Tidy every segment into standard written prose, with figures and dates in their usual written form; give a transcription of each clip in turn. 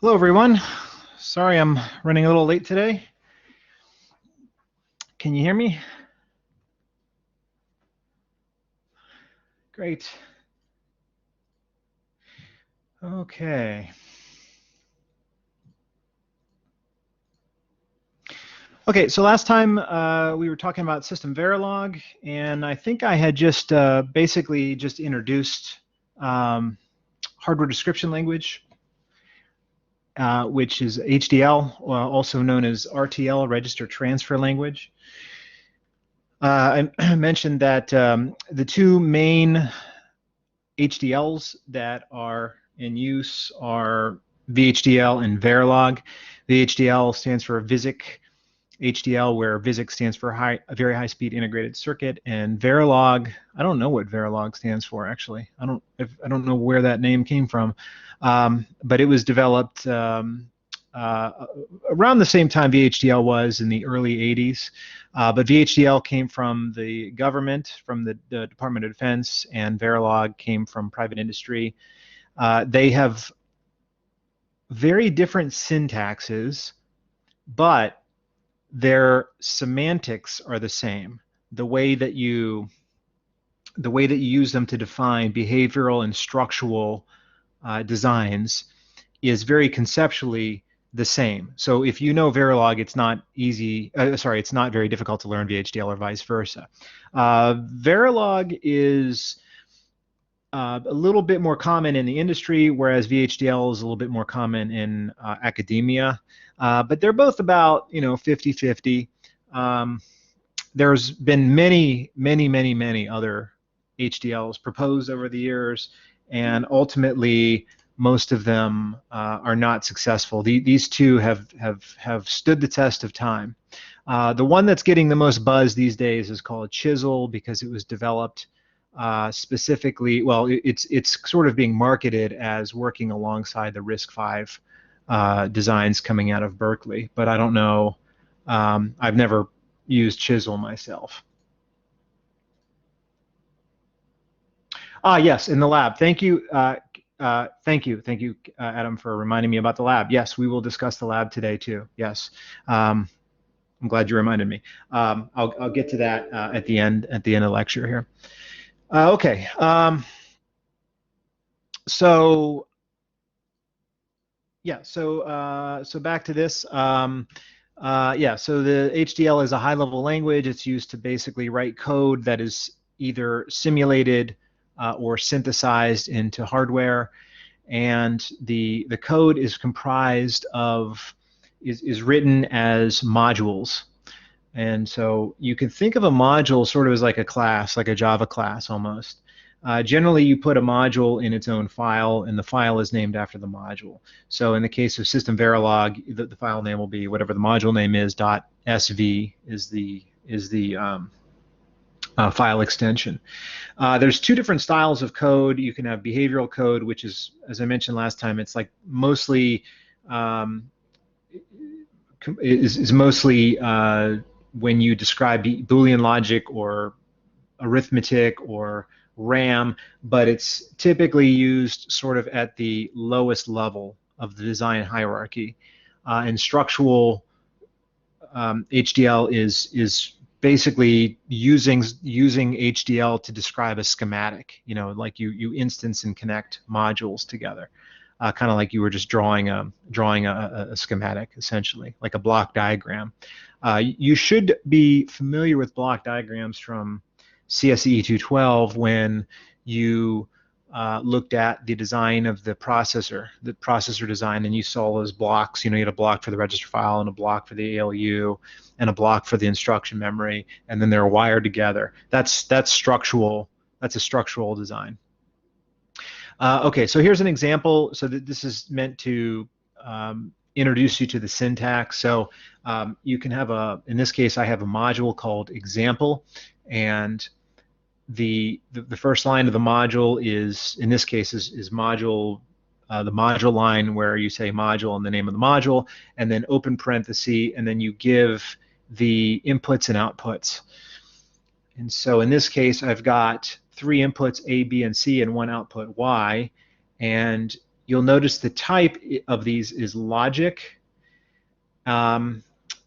Hello everyone. Sorry I'm running a little late today. Can you hear me? Great. Okay. Okay, so last time we were talking about SystemVerilog, and I think I had just basically just introduced hardware description language, which is HDL, also known as RTL, Register Transfer Language. I mentioned that the two main HDLs that are in use are VHDL and Verilog. VHDL stands for VISIC HDL, where VISIC stands for very high speed integrated circuit, and Verilog, I don't know what Verilog stands for actually. I don't know where that name came from, but it was developed around the same time VHDL was in the early 80s. But VHDL came from the government, from the Department of Defense, and Verilog came from private industry. They have very different syntaxes, but their semantics are the same. The way that you use them to define behavioral and structural designs is very conceptually the same. So if you know Verilog, it's not easy. It's not very difficult to learn VHDL or vice versa. Verilog is a little bit more common in the industry, whereas VHDL is a little bit more common in academia. But they're both about 50-50. There's been many other HDLs proposed over the years, and ultimately most of them are not successful. These two have stood the test of time. The one that's getting the most buzz these days is called Chisel, because it was developed specifically, well, it's sort of being marketed as working alongside the RISC-V designs coming out of Berkeley, but I don't know. I've never used Chisel myself. Yes, in the lab. Thank you. Thank you, Adam, for reminding me about the lab. Yes, we will discuss the lab today too. Yes, I'm glad you reminded me. I'll get to that at the end of the lecture here. Okay. So yeah. So back to this. Yeah. So the HDL is a high-level language. It's used to basically write code that is either simulated or synthesized into hardware, and the code is comprised of is written as modules. And so you can think of a module sort of as like a class, like a Java class almost. Generally, you put a module in its own file, and the file is named after the module. So in the case of SystemVerilog, the file name will be whatever the module name is. .sv is the file extension. There's two different styles of code. You can have behavioral code, which is, as I mentioned last time, it's like mostly when you describe Boolean logic or arithmetic or RAM, but it's typically used sort of at the lowest level of the design hierarchy. And structural HDL is basically using HDL to describe a schematic. Like you instance and connect modules together, kind of like you were just drawing a schematic, essentially, like a block diagram. You should be familiar with block diagrams from CSCE 212 when you looked at the design of the processor design, and you saw those blocks. You had a block for the register file and a block for the ALU and a block for the instruction memory, and then they're wired together. That's structural. That's a structural design. Okay, so here's an example. So this is meant to introduce you to the syntax. So you can have in this case, I have a module called example, and the first line of the module is, in this case, is module, the module line where you say module and the name of the module, and then open parenthesis, and then you give the inputs and outputs. And so in this case, I've got 3 inputs A, B, and C, and 1 output Y, and you'll notice the type of these is logic.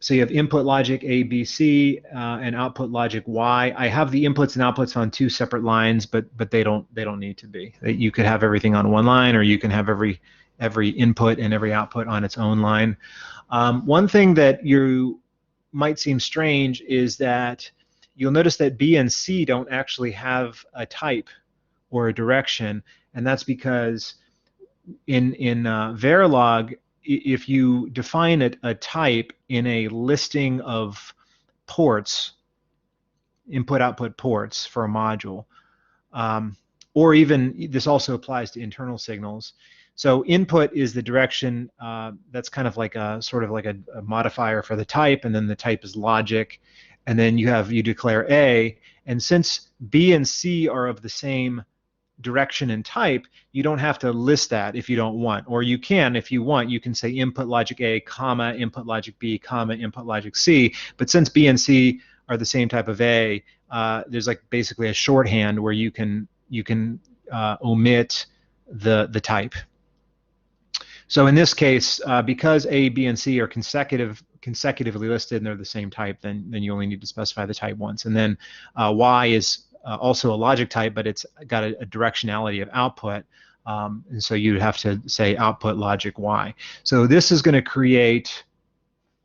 So you have input logic A, B, C, and output logic Y. I have the inputs and outputs on two separate lines, but they don't need to be. You could have everything on one line, or you can have every input and every output on its own line. One thing that you might seem strange is that you'll notice that B and C don't actually have a type or a direction, and that's because in Verilog, if you define a type in a listing of ports, input-output ports for a module, or even this also applies to internal signals. So input is the direction, that's kind of like a sort of like a modifier for the type, and then the type is logic, and then you declare A, and since B and C are of the same direction and type, you don't have to list that if you don't want, or you can if you want. You can say input logic A, comma, input logic B, comma, input logic C, but since B and C are the same type of A, there's like basically a shorthand where you can omit the type. So in this case, because A, B, and C are consecutively listed and they're the same type, then you only need to specify the type once. And then Y is also a logic type, but it's got a directionality of output, and so you'd have to say output logic Y. So this is going to create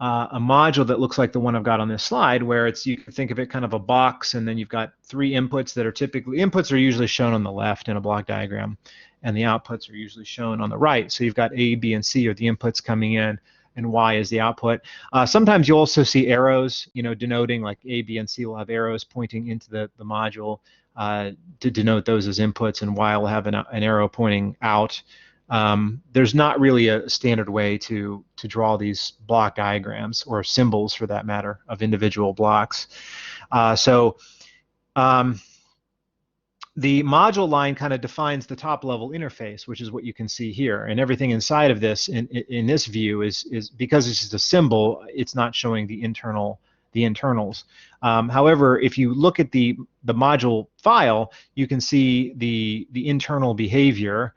a module that looks like the one I've got on this slide, where you can think of it kind of a box, and then you've got three inputs that are inputs are usually shown on the left in a block diagram, and the outputs are usually shown on the right. So you've got A, B, and C are the inputs coming in, and Y is the output. Sometimes you also see arrows, denoting, like A, B, and C will have arrows pointing into the module to denote those as inputs, and Y will have an arrow pointing out. There's not really a standard way to draw these block diagrams, or symbols for that matter, of individual blocks. The module line kind of defines the top level interface, which is what you can see here, and everything inside of this in this view is because it's just a symbol, it's not showing the internals. However, if you look at the module file, you can see the internal behavior,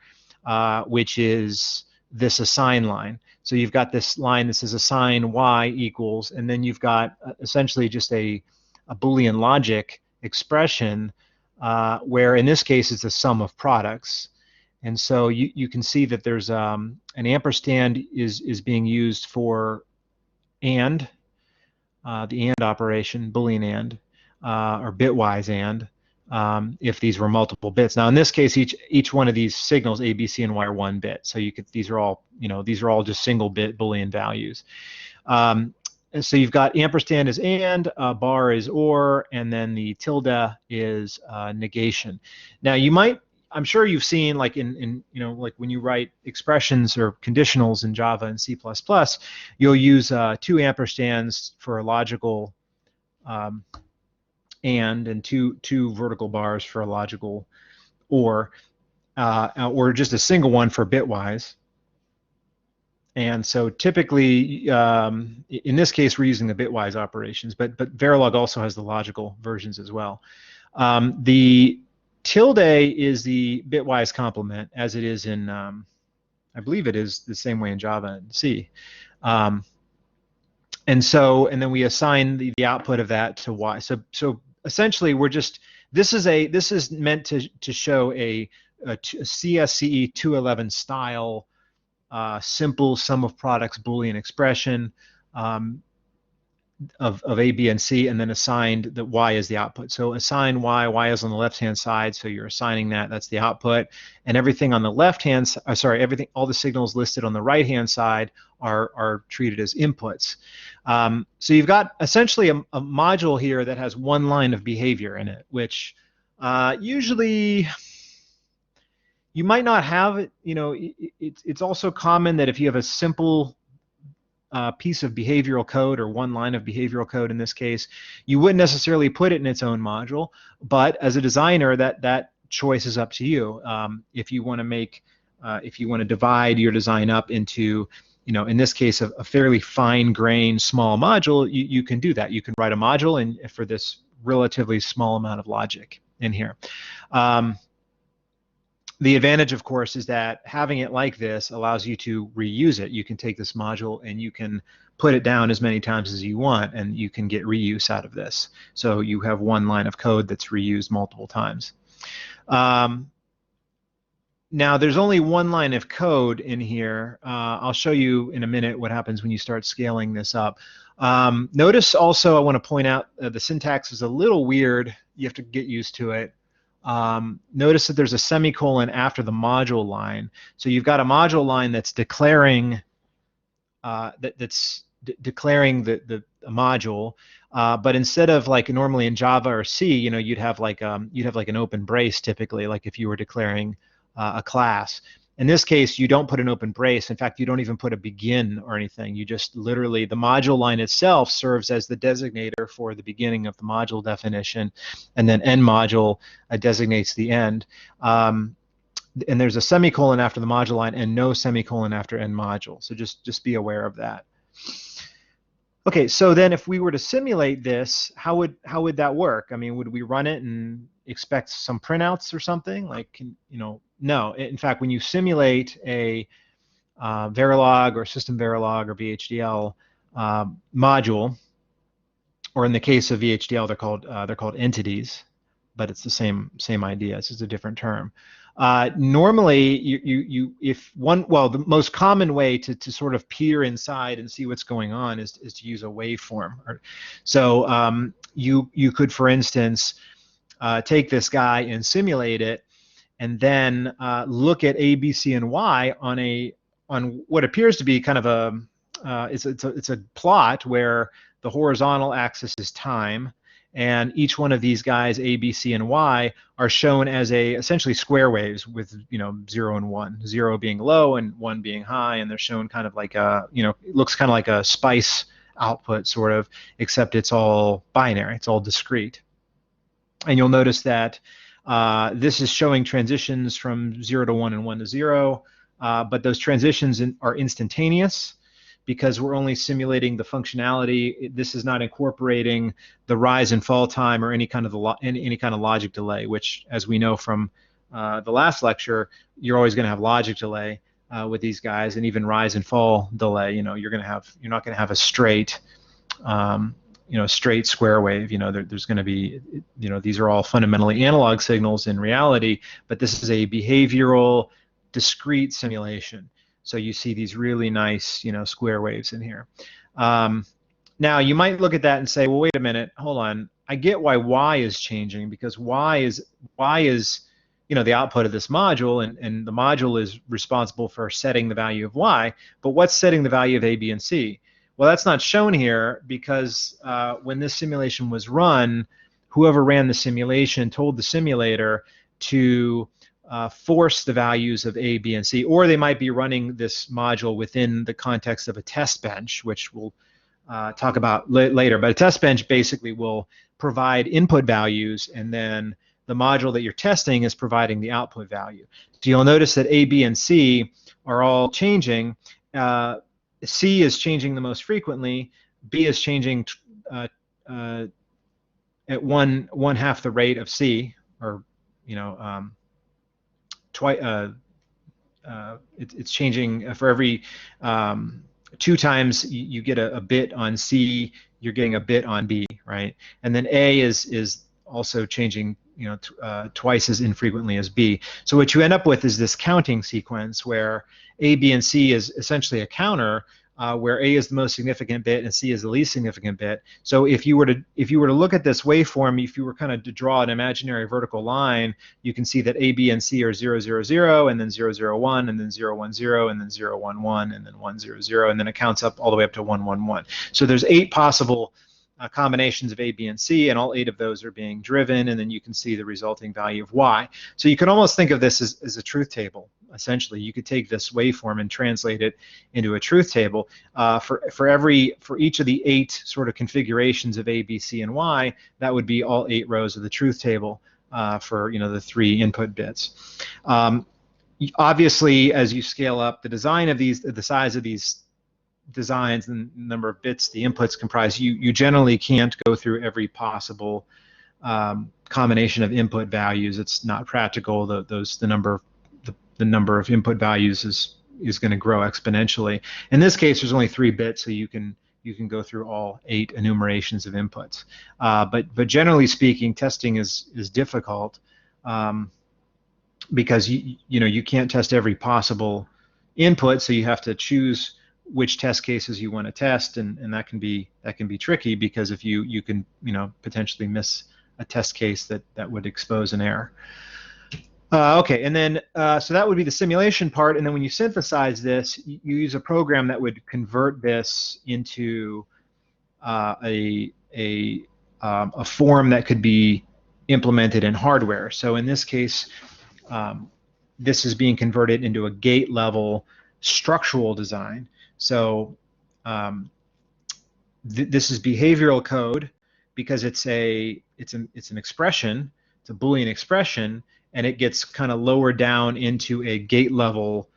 which is this assign line. So you've got this line that says assign Y equals, and then you've got essentially just a Boolean logic expression, where in this case it's a sum of products. And so you can see that there's an ampersand is being used for AND, the AND operation, Boolean AND, or bitwise AND, if these were multiple bits. Now in this case, each one of these signals, A, B, C, and Y, are 1 bit. So these are all just single bit Boolean values. And so you've got ampersand is and, bar is or, and then the tilde is negation. Now I'm sure you've seen, like like when you write expressions or conditionals in Java and C++, you'll use 2 ampersands for a logical and two vertical bars for a logical or just a single one for bitwise. And so typically, in this case, we're using the bitwise operations, but Verilog also has the logical versions as well. The tilde is the bitwise complement, as it is in, I believe it is the same way in Java and C. And then we assign the output of that to Y. So essentially, this is meant to show a CSCE 211 style simple sum of products Boolean expression of A, B, and C, and then assigned that Y is the output. So assign Y is on the left-hand side, so you're assigning that's the output, and everything on the left-hand side, all the signals listed on the right-hand side are treated as inputs. So you've got essentially a module here that has 1 line of behavior in it, which usually you might not have it. It's also common that if you have a simple piece of behavioral code, or 1 line of behavioral code in this case, you wouldn't necessarily put it in its own module. But as a designer, that choice is up to you. If you want to divide your design up into, in this case, a fairly fine-grained small module, you can do that. You can write a module and for this relatively small amount of logic in here. The advantage, of course, is that having it like this allows you to reuse it. You can take this module and you can put it down as many times as you want, and you can get reuse out of this. So you have one line of code that's reused multiple times. Now, there's only one line of code in here. I'll show you in a minute what happens when you start scaling this up. Notice also, I want to point out the syntax is a little weird. You have to get used to it. Notice that there's a semicolon after the module line. So you've got a module line that's declaring declaring the module, but instead of like normally in Java or C, you know, you'd have like an open brace typically, like if you were declaring a class. In this case, you don't put an open brace. In fact, you don't even put a begin or anything. You just literally, the module line itself serves as the designator for the beginning of the module definition, and then end module designates the end. And there's a semicolon after the module line and no semicolon after end module. So just be aware of that. Okay, so then if we were to simulate this, how would that work? I mean, would we run it and expect some printouts or something? Like, you know, no. In fact, when you simulate a Verilog or SystemVerilog or VHDL module, or in the case of VHDL, they're called entities, but it's the same idea. It's just a different term. Normally, the most common way to sort of peer inside and see what's going on is to use a waveform. So you could, for instance, take this guy and simulate it, and then look at A, B, C, and Y on what appears to be kind of it's a plot where the horizontal axis is time, and each one of these guys, A, B, C, and Y, are shown as essentially square waves with, you know, 0 and 1. 0 being low and 1 being high, and they're shown kind of like it looks kind of like a spice output sort of, except it's all binary, it's all discrete. And you'll notice that this is showing transitions from 0 to 1 and 1 to 0, but those transitions are instantaneous, because we're only simulating the functionality. This is not incorporating the rise and fall time or any kind of logic delay, which, as we know from the last lecture, you're always going to have logic delay with these guys, and even rise and fall delay. You know, you're not going to have a straight straight square wave. You know, there's going to be, you know, these are all fundamentally analog signals in reality, but this is a behavioral discrete simulation. So you see these really nice, you know, square waves in here. Now you might look at that and say, well, wait a minute, hold on. I get why Y is changing, because Y is you know, the output of this module, and the module is responsible for setting the value of Y. But what's setting the value of A, B, and C? Well, that's not shown here, because when this simulation was run, whoever ran the simulation told the simulator to force the values of A, B, and C, or they might be running this module within the context of a test bench, which we'll talk about later. But a test bench basically will provide input values, and then the module that you're testing is providing the output value. So you'll notice that A, B, and C are all changing. C is changing the most frequently. B is changing at one half the rate of C, or, you know, it's changing for every 2 times you get a bit on C, you're getting a bit on B, right? And then A is also changing, you know, twice as infrequently as B. So what you end up with is this counting sequence where A, B, and C is essentially a counter, where A is the most significant bit and C is the least significant bit. So if you were to look at this waveform, if you were kind of to draw an imaginary vertical line, you can see that A, B, and C are 0, 0, 0, and then 0, 0, 1, and then 0, 1, 0, and then 0, 1, 1, and then 1, 0, 0, and then it counts up all the way up to 1, 1, 1. So there's 8 possible combinations of A, B, and C, and all 8 of those are being driven, and then you can see the resulting value of Y. So you can almost think of this as a truth table. Essentially, you could take this waveform and translate it into a truth table. For each of the 8 sort of configurations of A, B, C, and Y, that would be all 8 rows of the truth table for, you know, the 3 input bits. Obviously, as you scale up the design of these, the size of these designs and the number of bits the inputs comprise, you generally can't go through every possible combination of input values. It's not practical. The number of the number of input values is going to grow exponentially. In this case, there's only 3 bits, so you can go through all 8 enumerations of inputs. But generally speaking, testing is difficult because you can't test every possible input, so you have to choose which test cases you want to test, and that can be tricky, because if you can potentially miss a test case that would expose an error. Okay, and then so that would be the simulation part, and then when you synthesize this, you use a program that would convert this into a form that could be implemented in hardware. So in this case, this is being converted into a gate level structural design. So this is behavioral code because it's an expression, it's a Boolean expression, and it gets kind of lowered down into a gate level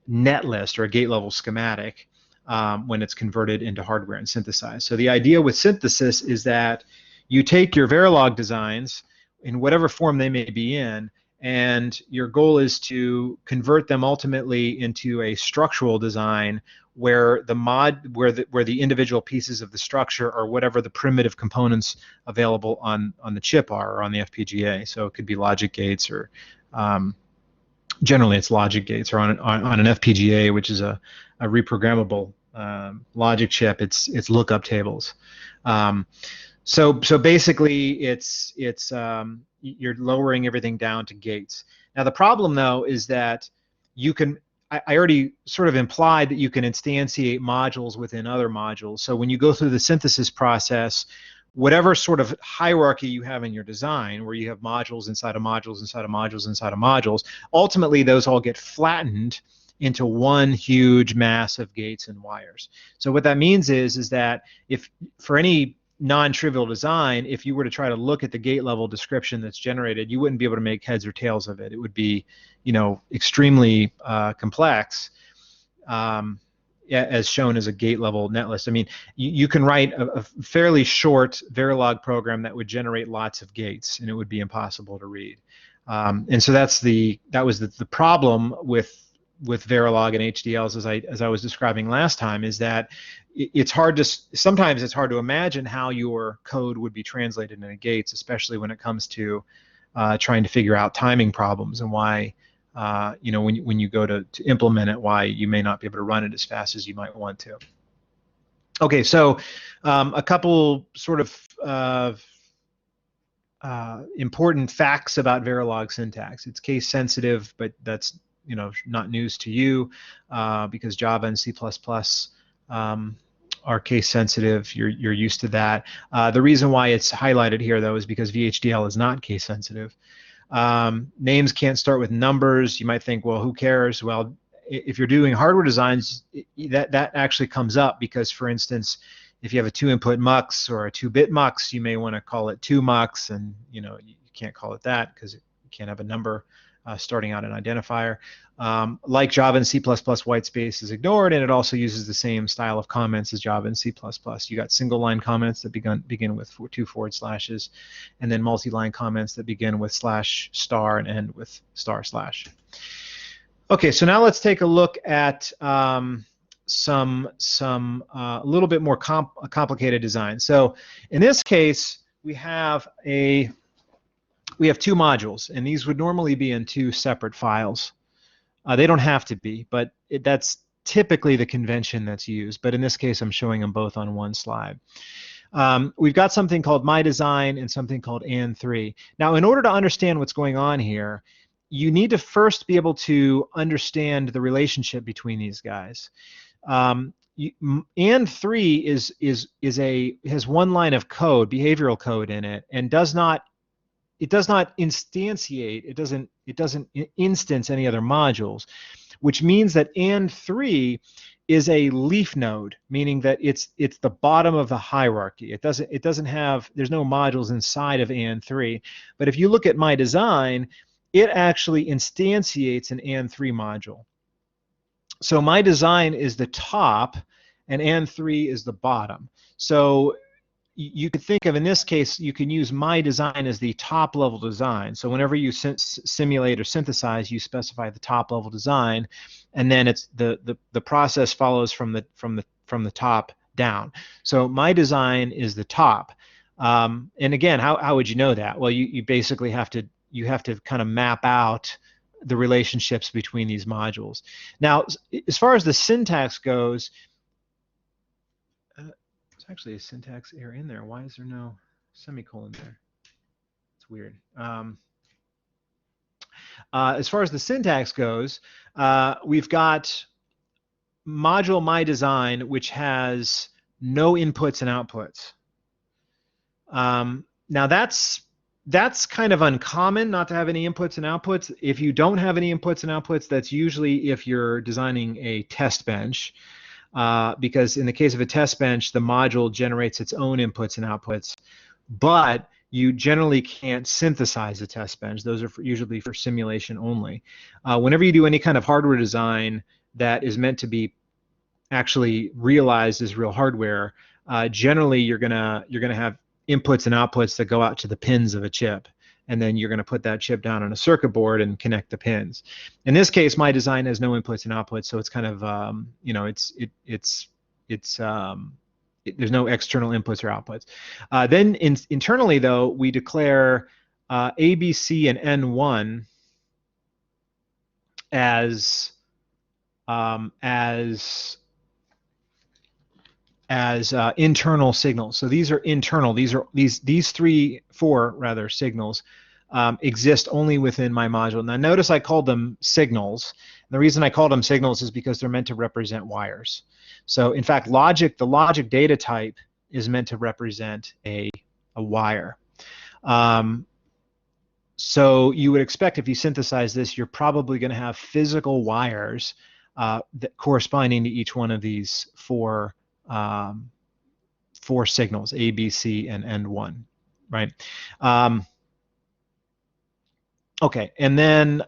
netlist or a gate level schematic when it's converted into hardware and synthesized. So the idea with synthesis is that you take your Verilog designs in whatever form they may be in, and your goal is to convert them ultimately into a structural design where the individual pieces of the structure are whatever the primitive components available on the chip are, or on the FPGA. So it could be logic gates, or generally it's logic gates, or on an FPGA, which is a reprogrammable logic chip. It's lookup tables. So basically it's you're lowering everything down to gates. Now the problem though is that you can, I already sort of implied that you can instantiate modules within other modules. So when you go through the synthesis process, whatever sort of hierarchy you have in your design, where you have modules inside of modules inside of modules inside of modules, ultimately those all get flattened into one huge mass of gates and wires. So what that means is that if for any non-trivial design, if you were to try to look at the gate level description that's generated, you wouldn't be able to make heads or tails of it. It would be, extremely complex, as shown as a gate level netlist. I mean, you can write a fairly short Verilog program that would generate lots of gates, and it would be impossible to read. And so that was the problem with Verilog and HDLs, as I was describing last time, is that sometimes it's hard to imagine how your code would be translated into gates, especially when it comes to trying to figure out timing problems, and why when you go to implement it, why you may not be able to run it as fast as you might want to. Okay, so a couple sort of important facts about Verilog syntax. It's case sensitive, but that's not news to you, because Java and C++ are case sensitive. You're used to that. The reason why it's highlighted here, though, is because VHDL is not case sensitive. Names can't start with numbers. You might think, well, who cares? Well, if you're doing hardware designs, that actually comes up, because, for instance, if you have a 2-input mux or a 2-bit mux, you may want to call it 2mux, and you can't call it that because you can't have a number starting out an identifier. Like Java and C++, white space is ignored, and it also uses the same style of comments as Java and C++. You got single line comments that begin with 2 forward slashes, and then multi-line comments that begin with / and end with */. Okay, so now let's take a look at some a little bit more complicated design. So in this case, we have 2 modules, and these would normally be in 2 separate files. They don't have to be, but that's typically the convention that's used. But in this case, I'm showing them both on one slide. We've got something called my design and something called and3. Now, in order to understand what's going on here, you need to first be able to understand the relationship between these guys. And3 has one line of code, behavioral code in it, and does not instantiate, it doesn't instance any other modules, which means that and3 is a leaf node, meaning that it's the bottom of the hierarchy. It doesn't have, there's no modules inside of and3. But if you look at my design, it actually instantiates an and3 module. So my design is the top and and3 is the bottom. So you could think of, in this case, you can use my design as the top level design. So whenever you simulate or synthesize, you specify the top level design, and then it's the process follows from the top down. So my design is the top. And again, how would you know that? Well, you basically have to kind of map out the relationships between these modules. Now, as far as the syntax goes, there's actually a syntax error in there. Why is there no semicolon there? It's weird. As far as the syntax goes, we've got module my design, which has no inputs and outputs. Now that's kind of uncommon, not to have any inputs and outputs. If you don't have any inputs and outputs, that's usually if you're designing a test bench. Because in the case of a test bench, the module generates its own inputs and outputs, but you generally can't synthesize a test bench. Those are usually for simulation only. Whenever you do any kind of hardware design that is meant to be actually realized as real hardware, generally you're gonna have inputs and outputs that go out to the pins of a chip, and then you're going to put that chip down on a circuit board and connect the pins. In this case, my design has no inputs and outputs, so it's kind of there's no external inputs or outputs. Then internally, though, we declare A, B, C, and N1 as internal signals. So these are internal. These four signals exist only within my module. Now notice I called them signals. The reason I called them signals is because they're meant to represent wires. So in fact, the logic data type is meant to represent a wire. So you would expect, if you synthesize this, you're probably going to have physical wires that corresponding to each one of these four signals, A, B, C, and N1, right? Okay, and then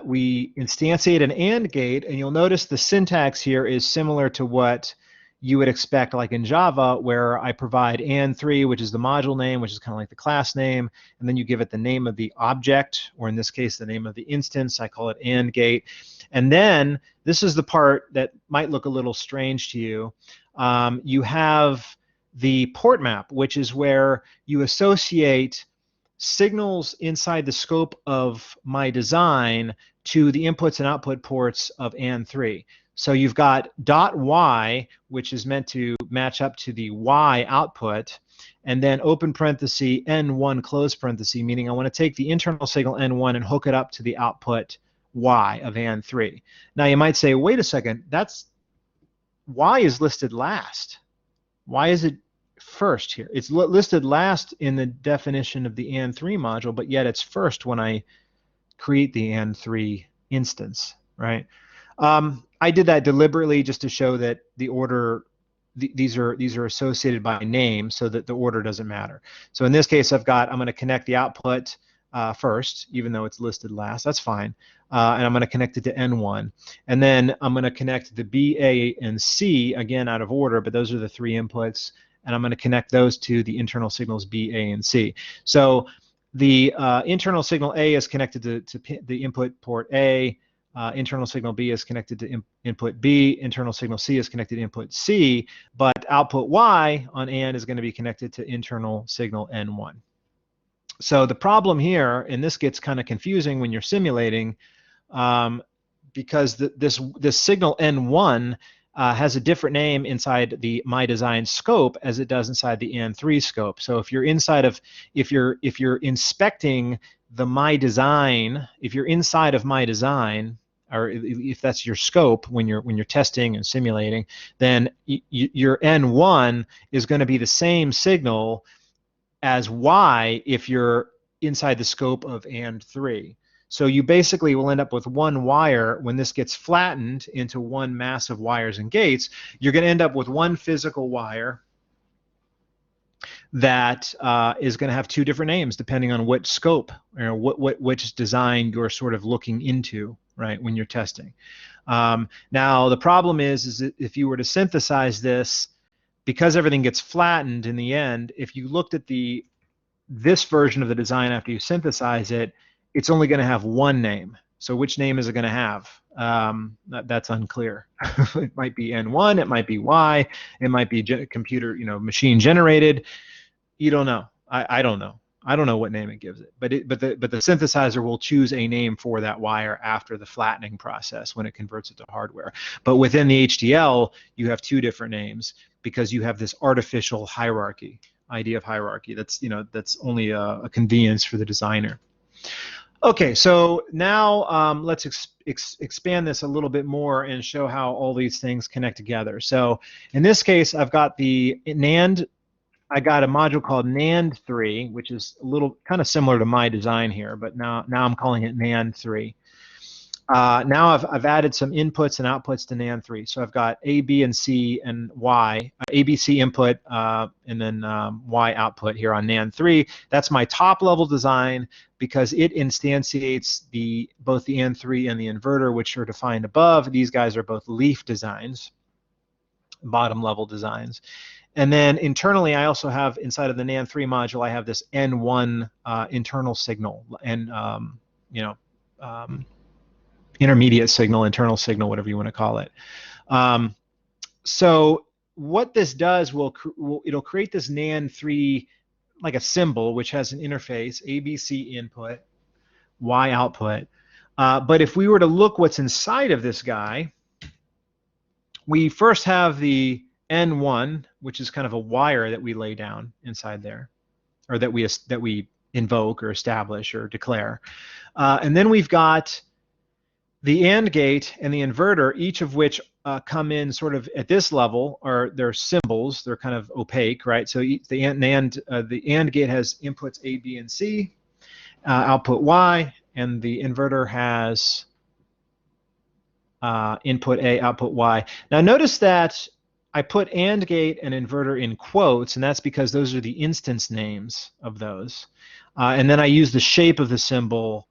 we instantiate an AND gate, and you'll notice the syntax here is similar to what you would expect, like in Java, where I provide AND3, which is the module name, which is kind of like the class name, and then you give it the name of the object, or in this case, the name of the instance. I call it AND gate. And then this is the part that might look a little strange to you. You have the port map, which is where you associate signals inside the scope of my design to the inputs and output ports of AND3. So you've got .y, which is meant to match up to the y output, and then open parenthesis N1 close parenthesis, meaning I want to take the internal signal N1 and hook it up to the output y of AND3. Now you might say, wait a second, y is listed last. Why is it first here? It's listed last in the definition of the AND3 module, but yet it's first when I create the AND3 instance, right? I did that deliberately just to show that the order, these are associated by name, so that the order doesn't matter. So in this case, I'm going to connect the output first, even though it's listed last. That's fine. And I'm going to connect it to N1. And then I'm going to connect the B, A, and C, again out of order, but those are the three inputs. And I'm going to connect those to the internal signals B, A, and C. So the internal signal A is connected to the input port A. Internal signal B is connected to input B. Internal signal C is connected to input C. But output Y on AND is going to be connected to internal signal N1. So the problem here, and this gets kind of confusing when you're simulating, because this signal N1 has a different name inside the my design scope as it does inside the AND3 scope. So if you're if you're inspecting the my design, if you're inside of my design, or if that's your scope when you're testing and simulating, then your N1 is going to be the same signal as Y if you're inside the scope of AND3. So you basically will end up with one wire. When this gets flattened into one mass of wires and gates, you're going to end up with one physical wire that is going to have two different names depending on what scope or which design you're sort of looking into, right, when you're testing. Now, the problem is that if you were to synthesize this, because everything gets flattened in the end, if you looked at this version of the design after you synthesize it, it's only going to have one name. So which name is it going to have? That's unclear. It might be N1, it might be Y, it might be computer, machine generated. You don't know. I don't know. I don't know what name it gives it. But the synthesizer will choose a name for that wire after the flattening process when it converts it to hardware. But within the HDL, you have two different names because you have this artificial hierarchy, idea of hierarchy. That's only a convenience for the designer. Okay, so now let's expand this a little bit more and show how all these things connect together. So in this case, I've got the NAND. I got a module called NAND3, which is a little kind of similar to my design here, but now I'm calling it NAND3. Now I've added some inputs and outputs to NAND3. So I've got A, B, and C and Y, A, B, C input, and then Y output here on NAND3. That's my top level design because it instantiates both the N3 and the inverter, which are defined above. These guys are both leaf designs, bottom level designs. And then internally, I also have inside of the NAND3 module, I have this N1 internal signal and intermediate signal, internal signal, whatever you want to call it. So what this does it'll create this NAND3 like a symbol, which has an interface, ABC input, Y output. But if we were to look what's inside of this guy, we first have the N1, which is kind of a wire that we lay down inside there, or that we invoke or establish or declare. And then we've got the AND gate and the inverter, each of which come in sort of at this level, or they're symbols, they're kind of opaque, right? So the AND gate has inputs A, B, and C, output Y, and the inverter has input A, output Y. Now notice that I put AND gate and inverter in quotes, and that's because those are the instance names of those. And then I use the shape of the symbol.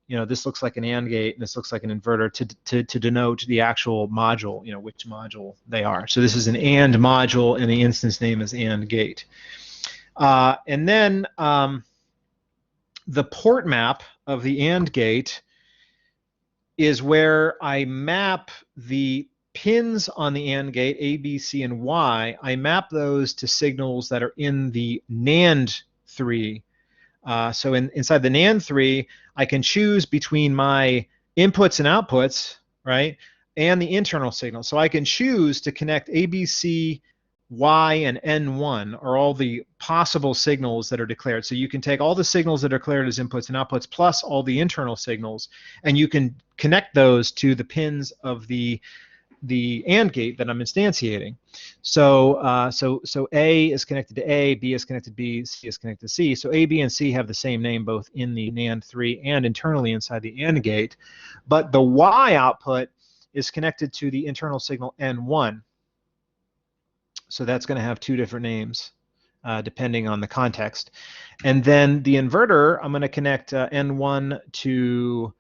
This looks like an AND gate, and this looks like an inverter to denote the actual module, which module they are. So this is an AND module, and the instance name is AND gate. And then the port map of the AND gate is where I map the pins on the AND gate, A, B, C, and Y. I map those to signals that are in the NAND3. So inside the NAND3, I can choose between my inputs and outputs, right, and the internal signal. So I can choose to connect A, B, C, Y, and N1 are all the possible signals that are declared. So you can take all the signals that are declared as inputs and outputs plus all the internal signals, and you can connect those to the pins of the AND gate that I'm instantiating. So so A is connected to A, B is connected to B, C is connected to C. So A, B, and C have the same name both in the NAND3 and internally inside the AND gate. But the Y output is connected to the internal signal N1. So that's going to have two different names depending on the context. And then the inverter, I'm going to connect N1 to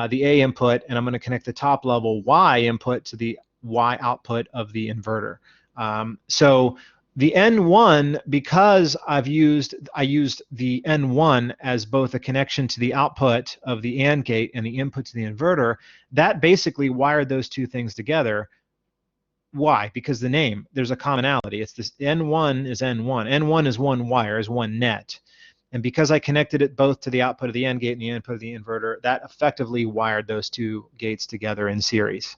the A input, and I'm going to connect the top level Y input to the Y output of the inverter. So the N1, because I used the N1 as both a connection to the output of the AND gate and the input to the inverter, that basically wired those two things together. Why? Because the name, there's a commonality. It's this N1 is N1. N1 is one wire, is one net. And because I connected it both to the output of the AND gate and the input of the inverter, that effectively wired those two gates together in series.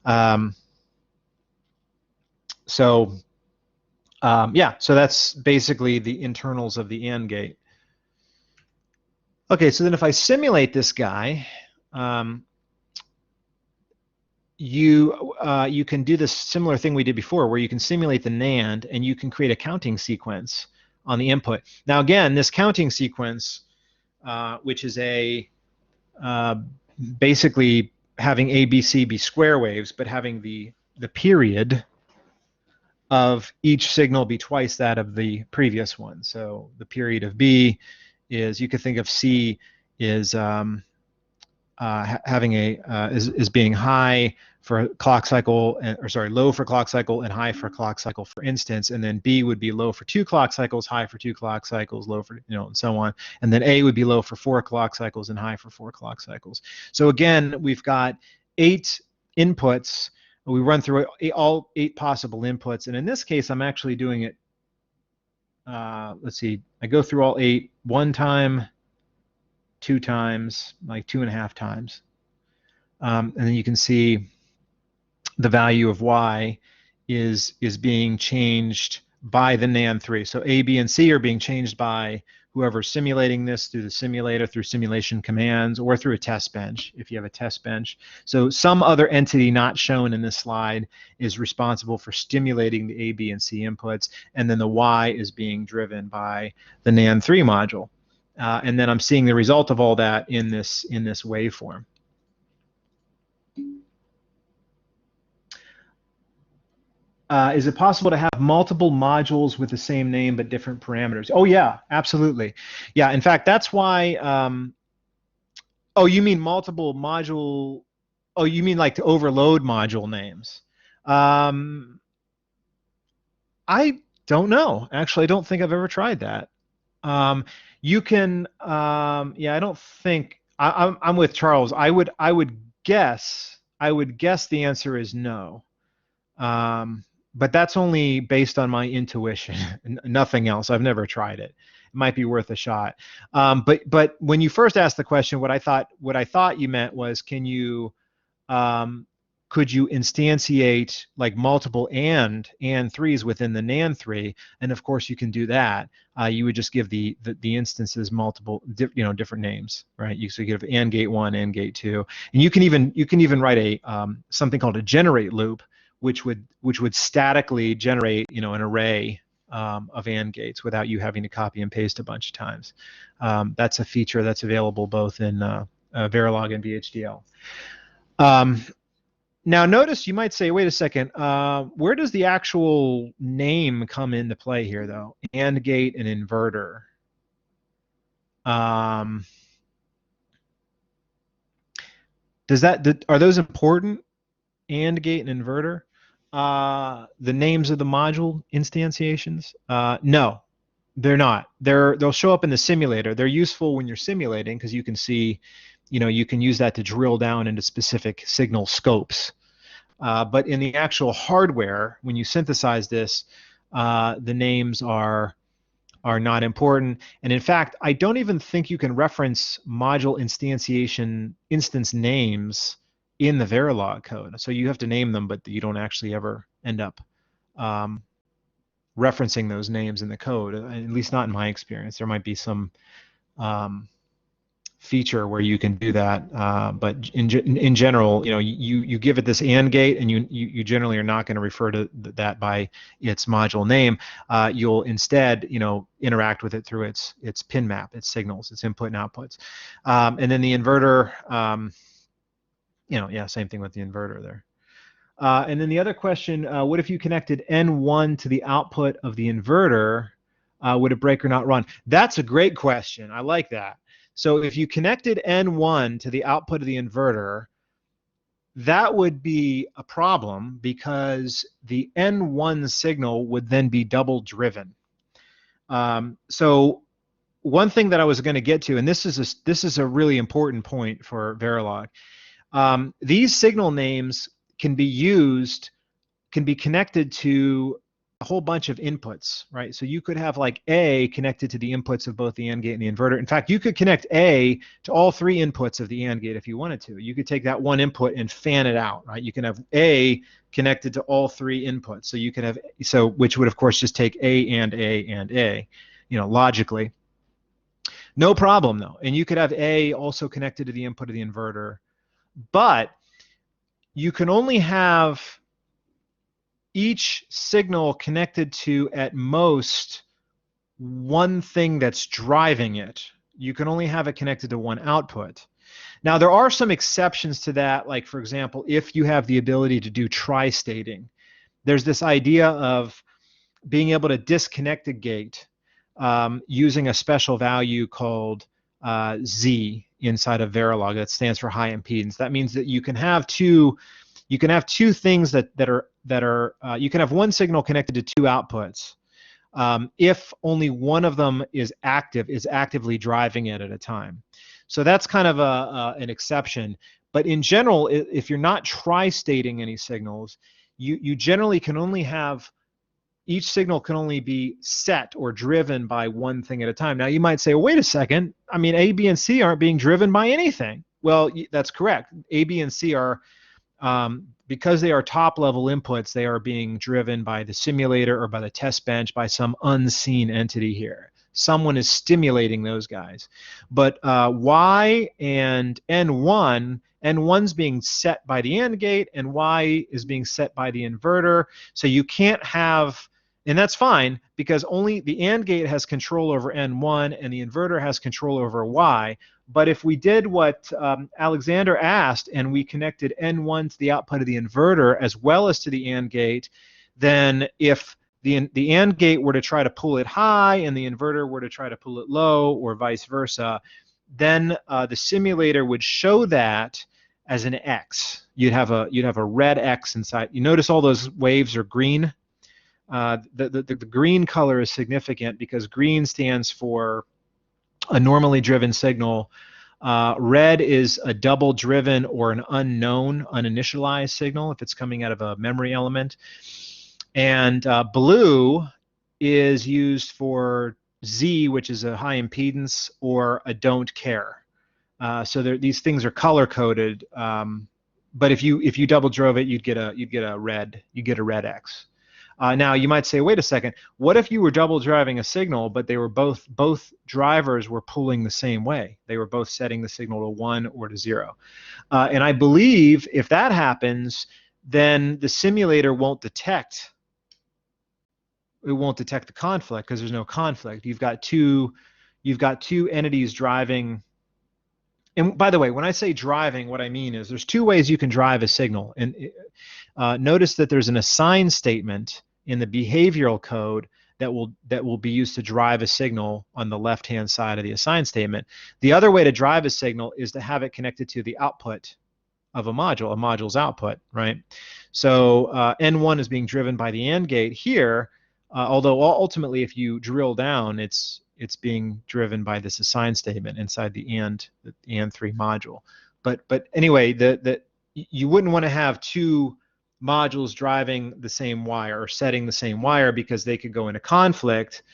Yeah, so that's basically the internals of the AND gate. Okay, so then if I simulate this guy, you can do this similar thing we did before, where you can simulate the NAND and you can create a counting sequence on the input. Now again, this counting sequence, which is basically having A, B, C be square waves, but having the period of each signal be twice that of the previous one. So the period of B is, you could think of C is having a is being high for clock cycle, or sorry, low for clock cycle and high for clock cycle, for instance, and then B would be low for 2 clock cycles, high for 2 clock cycles, low for, and so on, and then A would be low for 4 clock cycles and high for 4 clock cycles. So again, we've got 8 inputs. We run through all 8 possible inputs, and in this case, I'm actually doing it. Let's see, I go through all 8 one time, 2 times, like 2.5 times, and then you can see the value of Y is being changed by the NAND3. So A, B, and C are being changed by whoever's simulating this through the simulator, through simulation commands, or through a test bench, if you have a test bench. So some other entity not shown in this slide is responsible for stimulating the A, B, and C inputs, and then the Y is being driven by the NAND3 module. And then I'm seeing the result of all that in this waveform. Is it possible to have multiple modules with the same name but different parameters? Oh yeah, absolutely. Yeah, in fact, that's why. Oh, you mean multiple module? Oh, you mean like to overload module names? I don't know. Actually, I don't think I've ever tried that. You can. Yeah, I don't think. I'm with Charles. I would guess. I would guess the answer is no. But that's only based on my intuition, nothing else. I've never tried it. It might be worth a shot. But when you first asked the question, what I thought you meant was, can you, could you instantiate like multiple and 3s within the NAND3? And of course you can do that. You would just give the instances multiple, different names, right? You so you give AND gate 1, AND gate 2, and you can even write a something called a generate loop, which would statically generate, an array of AND gates without you having to copy and paste a bunch of times. That's a feature that's available both in Verilog and VHDL. Now notice, you might say, wait a second, where does the actual name come into play here, though? AND gate and inverter. Are those important? AND gate and inverter? The names of the module instantiations? No, they're not. They'll show up in the simulator. They're useful when you're simulating because you can see, you can use that to drill down into specific signal scopes. But in the actual hardware, when you synthesize this, the names are not important. And in fact, I don't even think you can reference module instantiation instance names in the Verilog code. So you have to name them, but you don't actually ever end up referencing those names in the code, at least not in my experience. There might be some feature where you can do that, but in general, you give it this AND gate, and you generally are not going to refer to that by its module name. You'll instead, interact with it through its pin map, its signals, its input and outputs, and then the inverter. Yeah, same thing with the inverter there. And then the other question, what if you connected N1 to the output of the inverter? Would it break or not run? That's a great question. I like that. So if you connected N1 to the output of the inverter, that would be a problem because the N1 signal would then be double driven. So one thing that I was going to get to, and this is a really important point for Verilog. These signal names can be connected to a whole bunch of inputs, right? So you could have like A connected to the inputs of both the AND gate and the inverter. In fact, you could connect A to all 3 inputs of the AND gate if you wanted to. You could take that one input and fan it out, right? You can have A connected to all 3 inputs. So you could have, which would of course just take A and A and A, logically. No problem though. And you could have A also connected to the input of the inverter. But you can only have each signal connected to at most one thing that's driving it. You can only have it connected to one output. Now there are some exceptions to that, like for example, if you have the ability to do tri-stating, there's this idea of being able to disconnect a gate using a special value called Z, inside of Verilog. That stands for high impedance. That means that you can have two things that are you can have one signal connected to two outputs if only one of them is actively driving it at a time. So that's kind of an exception. But in general, if you're not tri-stating any signals, you generally can only have, each signal can only be set or driven by one thing at a time. Now you might say, well, wait a second, I mean, A, B, and C aren't being driven by anything. Well, that's correct. A, B, and C are, because they are top-level inputs, they are being driven by the simulator or by the test bench, by some unseen entity here. Someone is stimulating those guys. But Y and N1's being set by the AND gate, and Y is being set by the inverter. So you can't have, and that's fine, because only the AND gate has control over N1 and the inverter has control over Y. But if we did what Alexander asked and we connected N1 to the output of the inverter as well as to the AND gate, then if the AND gate were to try to pull it high and the inverter were to try to pull it low, or vice versa, then the simulator would show that as an X. You'd have a red X inside. You notice all those waves are green. The green color is significant because green stands for a normally driven signal. Red is a double driven or an unknown, uninitialized signal if it's coming out of a memory element. And blue is used for Z, which is a high impedance, or a don't care. So these things are color coded. But if you double drove it, you'd get a red X. Now you might say, wait a second, what if you were double driving a signal, but they were both drivers were pulling the same way? They were both setting the signal to 1 or to 0. And I believe if that happens, then the simulator won't detect. It won't detect the conflict because there's no conflict. You've got two entities driving. And by the way, when I say driving, what I mean is there's two ways you can drive a signal. And notice that there's an assign statement in the behavioral code that will be used to drive a signal on the left-hand side of the assign statement. The other way to drive a signal is to have it connected to the output of a module's output, right? So N1 is being driven by the AND gate here, although ultimately if you drill down, it's being driven by this assign statement inside the AND3 module. But anyway, you wouldn't want to have two modules driving the same wire or setting the same wire, because they could go into conflict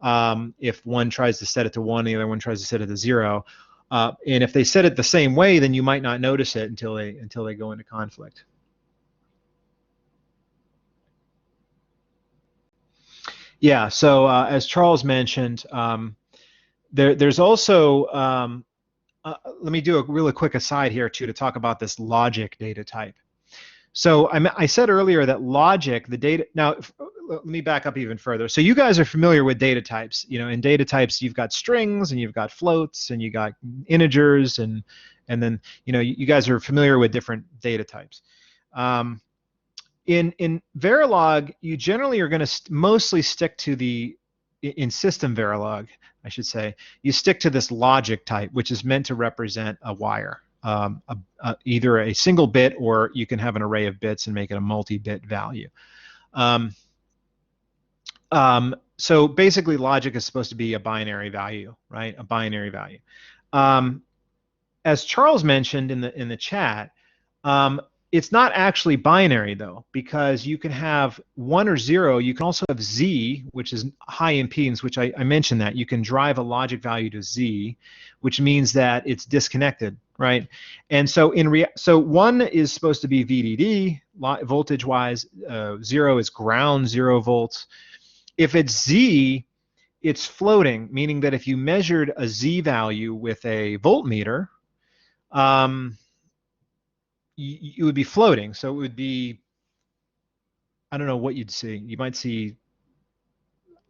if one tries to set it to 1 and the other one tries to set it to 0. And if they set it the same way, then you might not notice it until they go into conflict. Yeah, so as Charles mentioned, there's also, let me do a really quick aside here too to talk about this logic data type. So I said earlier that logic, the data, now let me back up even further. So you guys are familiar with data types. You know, in data types, you've got strings and you've got floats and you got integers, and then, you know, you guys are familiar with different data types. In Verilog, you generally are going to mostly stick to in SystemVerilog, I should say, you stick to this logic type, which is meant to represent a wire, either a single bit, or you can have an array of bits and make it a multi-bit value. So basically, logic is supposed to be a binary value, right? A binary value. As Charles mentioned in the chat, it's not actually binary though, because you can have 1 or 0. You can also have Z, which is high impedance, which I mentioned that. You can drive a logic value to Z, which means that it's disconnected, right? And so so 1 is supposed to be VDD, voltage-wise. 0 is ground, 0 volts. If it's Z, it's floating, meaning that if you measured a Z value with a voltmeter, it would be floating. So it would be, I don't know what you'd see. You might see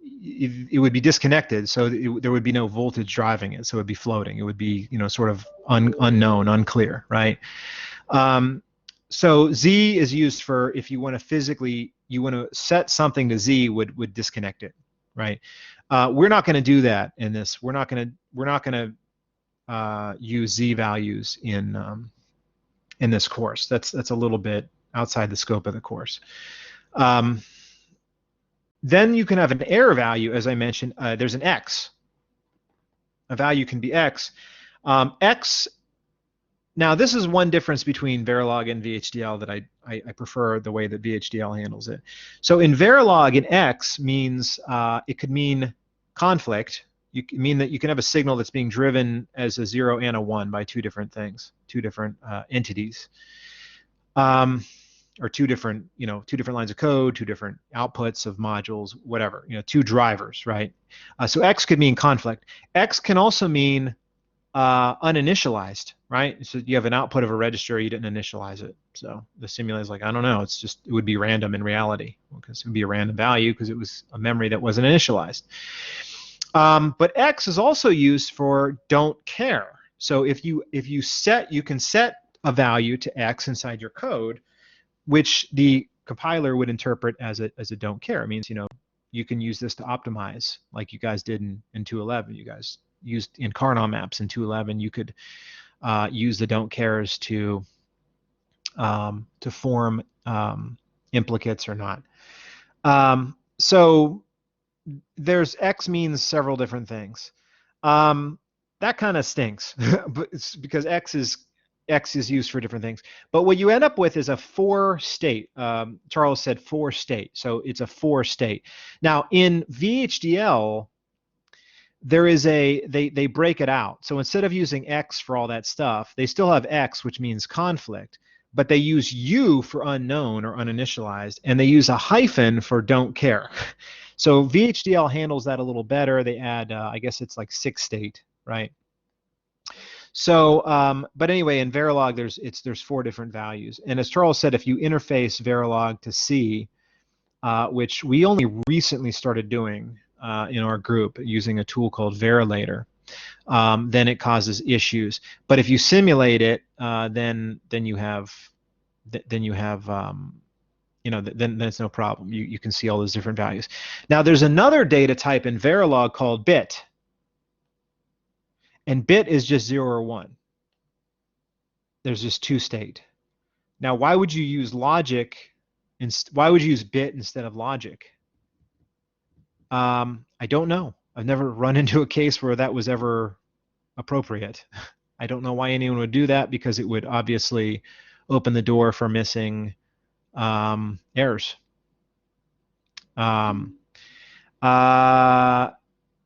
it would be disconnected, so there would be no voltage driving it. So it would be floating. It would be, you know, sort of unknown, unclear, right? So Z is used for if you want to set something to Z, would disconnect it, right? We're not going to do that in this. We're not going to use Z values in this course. That's a little bit outside the scope of the course. Then you can have an error value, as I mentioned. There's an X. A value can be X. X. Now, this is one difference between Verilog and VHDL that I prefer the way that VHDL handles it. So in Verilog, an X means it could mean conflict. You can mean that you can have a signal that's being driven as a 0 and a 1 by two different things, two different entities, or two different lines of code, two different outputs of modules, whatever, two drivers, right? So X could mean conflict. X can also mean uninitialized, right? So you have an output of a register, you didn't initialize it. So the simulator is like, I don't know, it would be random in reality, because it would be a random value because it was a memory that wasn't initialized. But X is also used for don't care. So if you can set a value to X inside your code, which the compiler would interpret as a don't care. It means, you can use this to optimize, like you guys did in 2.11. You guys used in Karnaugh maps in 2.11. You could use the don't cares to form implicates or not. So there's X means several different things. That kind of stinks, but it's because X is used for different things. But what you end up with is a 4 state. Charles said 4 state, so it's a 4 state. Now in VHDL, there is they break it out. So instead of using X for all that stuff, they still have X, which means conflict, but they use U for unknown or uninitialized, and they use a hyphen for don't care. So VHDL handles that a little better. They add, I guess it's like 6 state, right? So, but anyway, in Verilog, there's 4 different values. And as Charles said, if you interface Verilog to C, which we only recently started doing in our group using a tool called Verilator, then it causes issues. But if you simulate it, then it's no problem. You can see all those different values. Now, there's another data type in Verilog called bit. And bit is just 0 or 1. There's just 2 state. Now, why would you use logic? Why would you use bit instead of logic? I don't know. I've never run into a case where that was ever appropriate. I don't know why anyone would do that, because it would obviously open the door for missing errors.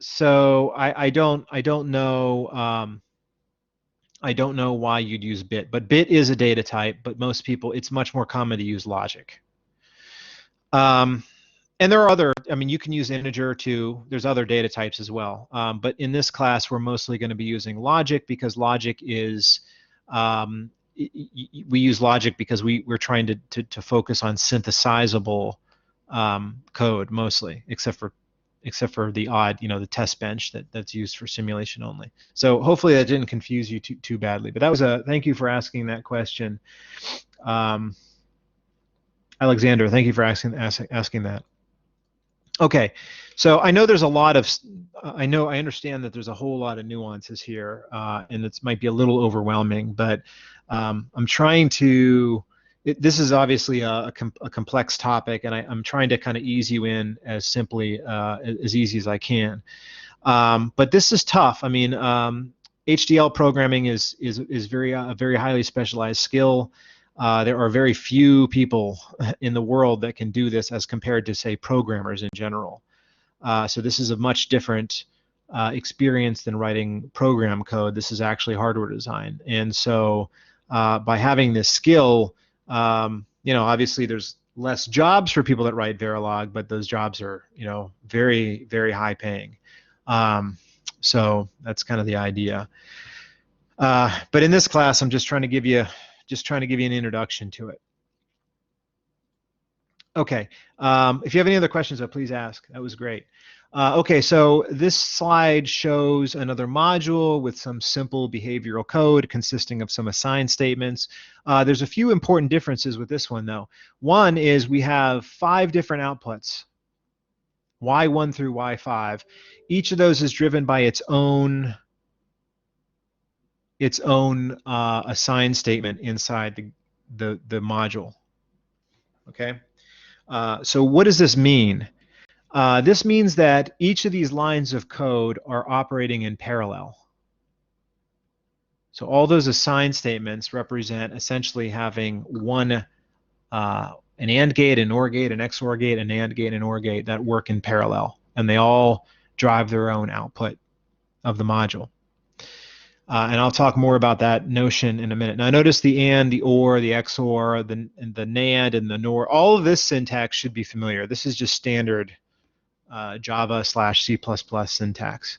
So I don't know why you'd use bit, but bit is a data type, but most people, it's much more common to use logic. And there are other, you can use integer too. There's other data types as well. But in this class, we're mostly going to be using logic, because logic is, we use logic because we're trying to focus on synthesizable code mostly, except for the odd, the test bench that's used for simulation only. So hopefully that didn't confuse you too badly. But that was thank you for asking that question. Alexander, thank you for asking that. Okay, so I know there's a lot of, I understand that there's a whole lot of nuances here, and it might be a little overwhelming, but I'm trying to, this is obviously a complex topic, and I'm trying to kind of ease you in as simply, as easy as I can. But this is tough. HDL programming is a very highly specialized skill. There are very few people in the world that can do this as compared to, say, programmers in general. So this is a much different experience than writing program code. This is actually hardware design. And so by having this skill, obviously there's less jobs for people that write Verilog, but those jobs are, very, very high paying. So that's kind of the idea. But in this class, I'm just trying to give you an introduction to it. Okay, if you have any other questions, please ask. That was great. Okay, so this slide shows another module with some simple behavioral code consisting of some assign statements. There's a few important differences with this one, though. One is we have 5 different outputs, Y1 through Y5. Each of those is driven by its own its own assign statement inside the module. Okay. So what does this mean? This means that each of these lines of code are operating in parallel. So all those assign statements represent essentially having one, an AND gate, an OR gate, an XOR gate, an AND gate, an OR gate that work in parallel, and they all drive their own output of the module. And I'll talk more about that notion in a minute. Now notice the AND, the OR, the XOR, the NAND, and the NOR. All of this syntax should be familiar. This is just standard Java/C++ syntax.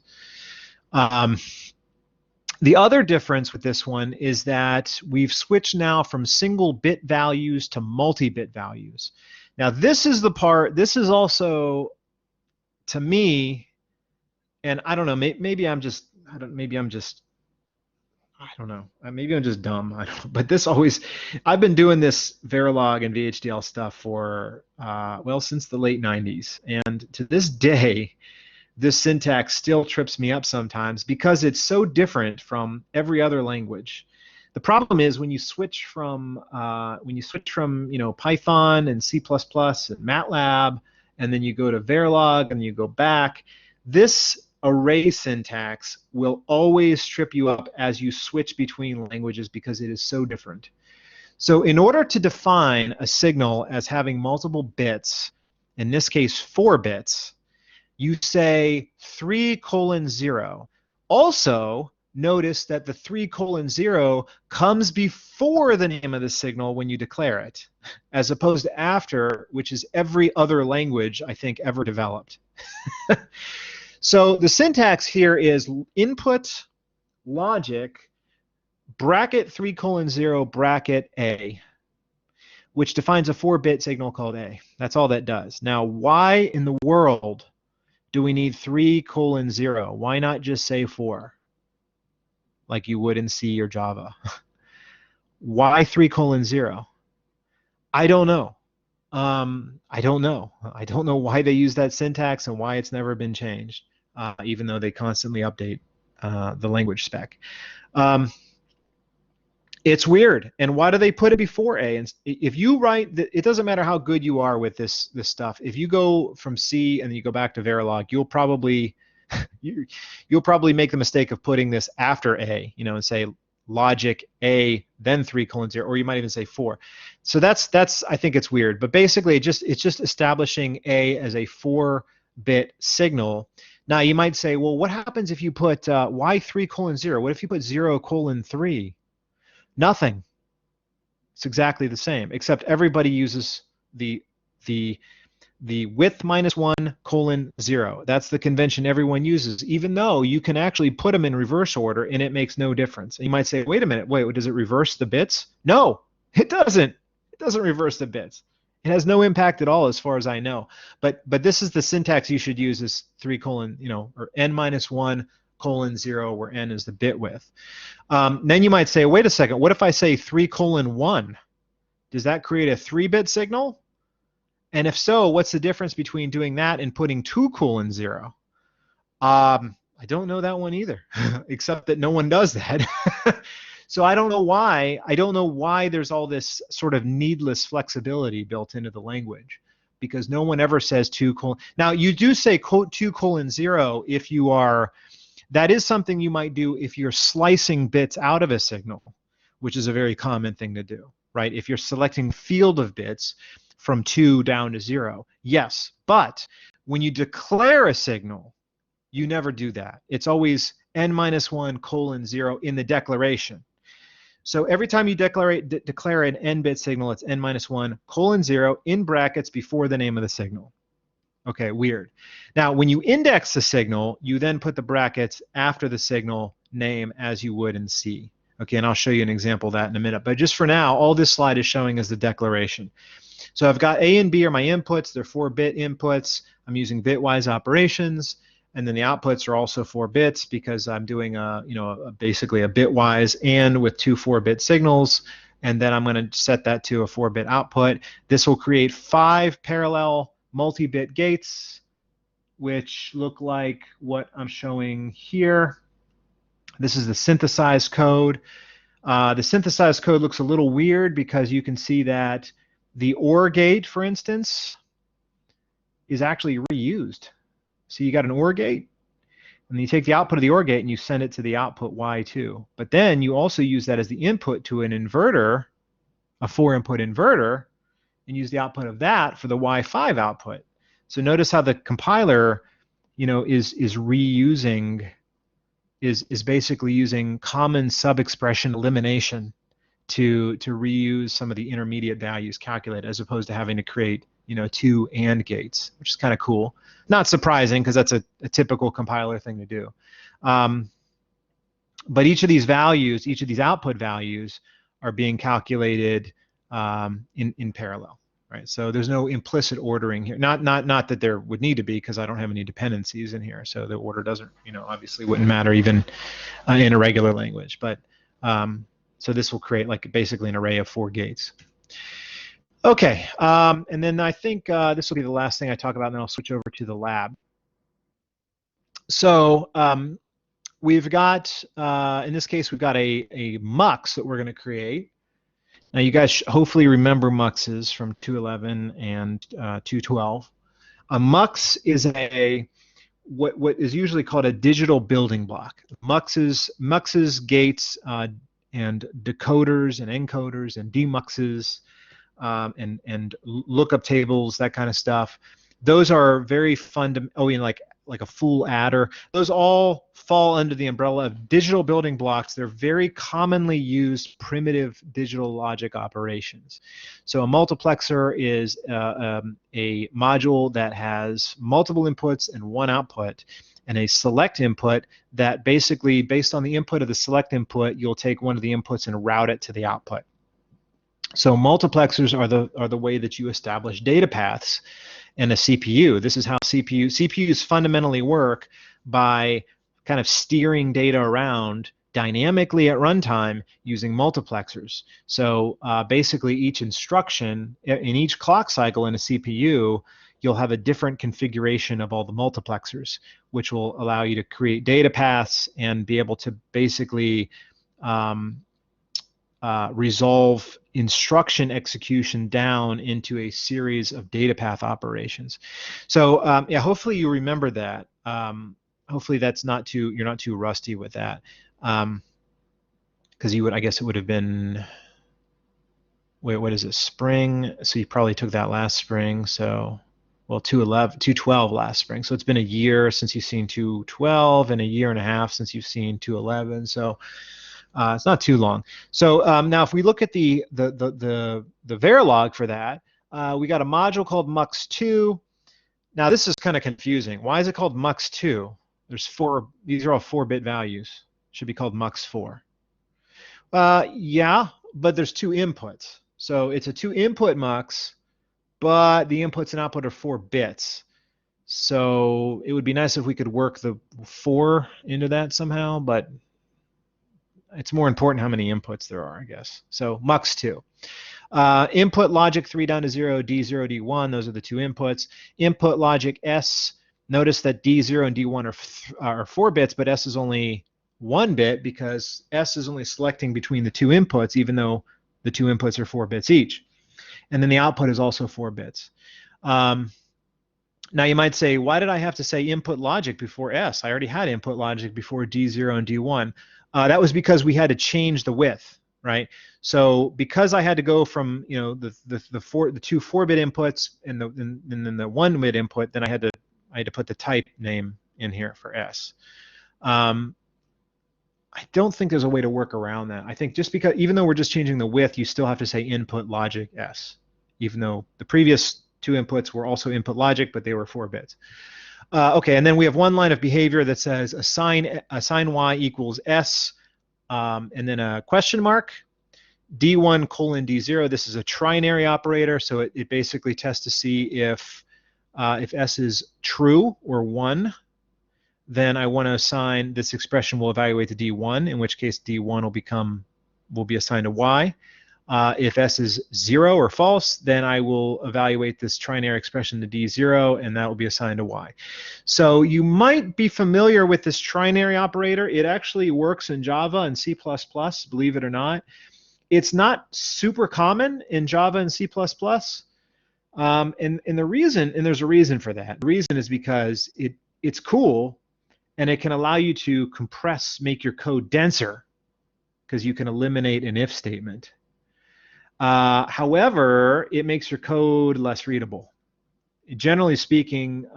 The other difference with this one is that we've switched now from single bit values to multi-bit values. Now this is the part, this is also, to me, and I don't know, maybe I'm just dumb, but this always, I've been doing this Verilog and VHDL stuff for, well, since the late 90s. And to this day, this syntax still trips me up sometimes because it's so different from every other language. The problem is when you switch from Python and C++ and MATLAB, and then you go to Verilog and you go back, this array syntax will always trip you up as you switch between languages because it is so different. So in order to define a signal as having multiple bits, in this case 4 bits, you say 3:0. Also, notice that the 3:0 comes before the name of the signal when you declare it, as opposed to after, which is every other language I think ever developed. So the syntax here is input logic bracket 3:0 bracket A, which defines a 4-bit signal called A. That's all that does. Now, why in the world do we need 3:0? Why not just say 4, like you would in C or Java? Why 3:0? I don't know. I don't know. I don't know why they use that syntax and why it's never been changed, even though they constantly update the language spec. It's weird. And why do they put it before A? And if you write, it doesn't matter how good you are with this stuff. If you go from C and then you go back to Verilog, you'll probably make the mistake of putting this after A, and say logic A then 3:0, or you might even say 4. So that's I think it's weird. But basically, it's just establishing A as a 4-bit signal. Now you might say, well, what happens if you put why 3:0? What if you put 0:3? Nothing. It's exactly the same, except everybody uses the width -1:0. That's the convention everyone uses, even though you can actually put them in reverse order and it makes no difference. And you might say, wait a minute, wait, does it reverse the bits? No, it doesn't. It doesn't reverse the bits. It has no impact at all as far as I know. But this is the syntax you should use, is 3: or n-1:0, where n is the bit width. Then you might say, wait a second, what if I say 3:1? Does that create a 3-bit signal? And if so, what's the difference between doing that and putting 2:0? I don't know that one either, except that no one does that. So I don't know why. I don't know why there's all this sort of needless flexibility built into the language, because no one ever says 2:. Now you do say 2:0 if you are. That is something you might do if you're slicing bits out of a signal, which is a very common thing to do, right? If you're selecting field of bits from 2 down to 0, yes. But when you declare a signal, you never do that. It's always n-1:0 in the declaration. So every time you declare an n-bit signal, it's n-1:0 in brackets before the name of the signal. Okay, weird. Now, when you index the signal, you then put the brackets after the signal name as you would in C. Okay, and I'll show you an example of that in a minute. But just for now, all this slide is showing is the declaration. So I've got A and B are my inputs. They're 4-bit inputs. I'm using bitwise operations. And then the outputs are also 4 bits because I'm doing basically a bitwise and with 2 4-bit signals. And then I'm going to set that to a 4-bit output. This will create 5 parallel multi-bit gates, which look like what I'm showing here. This is the synthesized code. The synthesized code looks a little weird because you can see that the OR gate, for instance, is actually reused. So you got an OR gate, and you take the output of the OR gate and you send it to the output Y2. But then you also use that as the input to an inverter, a 4-input inverter, and use the output of that for the Y5 output. So notice how the compiler, is reusing, is basically using common sub-expression elimination to reuse some of the intermediate values calculated, as opposed to having to create, 2 AND gates, which is kind of cool. Not surprising, because that's a typical compiler thing to do. But each of these values, each of these output values, are being calculated in parallel, right? So there's no implicit ordering here. Not that there would need to be, because I don't have any dependencies in here, so the order doesn't, obviously wouldn't matter even in a regular language. But so this will create like basically an array of 4 gates. Okay, and then I think this will be the last thing I talk about, and then I'll switch over to the lab. So we've got, in this case, we've got a mux that we're going to create. Now you guys hopefully remember muxes from 2.11 and 2.12. A mux is what is usually called a digital building block. Muxes, gates, and decoders and encoders and demuxes, and lookup tables, that kind of stuff. Those are very fundamental. Like a full adder. Those all fall under the umbrella of digital building blocks. They're very commonly used primitive digital logic operations. So a multiplexer is a module that has multiple inputs and 1 output, and a select input that basically, based on the input of the select input, you'll take one of the inputs and route it to the output. So multiplexers are the way that you establish data paths in a CPU. This is how CPUs fundamentally work, by kind of steering data around dynamically at runtime using multiplexers. So basically each instruction in each clock cycle in a CPU, you'll have a different configuration of all the multiplexers, which will allow you to create data paths and be able to basically resolve instruction execution down into a series of data path operations. So yeah, hopefully you remember that. Hopefully that's you're not too rusty with that, because I guess it would have been, wait, what is it, spring? So you probably took that last spring. So, well, 2.12 last spring. So it's been a year since you've seen 2.12 and a year and a half since you've seen 2.11. So it's not too long. So now if we look at the Verilog for that, we got a module called mux2. Now this is kind of confusing. Why is it called mux2? There's 4, these are all 4-bit values. Should be called mux4. Yeah, but there's 2 inputs. So it's a 2-input mux, but the inputs and output are 4 bits. So it would be nice if we could work the 4 into that somehow, but it's more important how many inputs there are, I guess. So mux2. Input logic 3 down to 0, D0, D1, those are the 2 inputs. Input logic S, notice that D0 and D1 are 4 bits, but S is only 1 bit because S is only selecting between the 2 inputs, even though the 2 inputs are 4 bits each. And then the output is also 4 bits. Now you might say, why did I have to say input logic before S? I already had input logic before D0 and D1. That was because we had to change the width, right? So because I had to go from the 2 4-bit inputs and then the 1-bit input, then I had to put the type name in here for S. I don't think there's a way to work around that. I think just because, even though we're just changing the width, you still have to say input logic S, even though the previous 2 inputs were also input logic, but they were 4 bits. Okay, and then we have one line of behavior that says assign y equals S, and then a question mark, D1 colon D0. This is a trinary operator, so it basically tests to see if S is true or 1. Then I want to assign, this expression will evaluate to D1, in which case D1 will be assigned to Y. If S is 0 or false, then I will evaluate this trinary expression to D0, and that will be assigned to Y. So you might be familiar with this trinary operator. It actually works in Java and C++, believe it or not. It's not super common in Java and C++. And the reason, and there's a reason for that. The reason is because it's cool, and it can allow you to compress, make your code denser, because you can eliminate an if statement. However, it makes your code less readable. Generally speaking,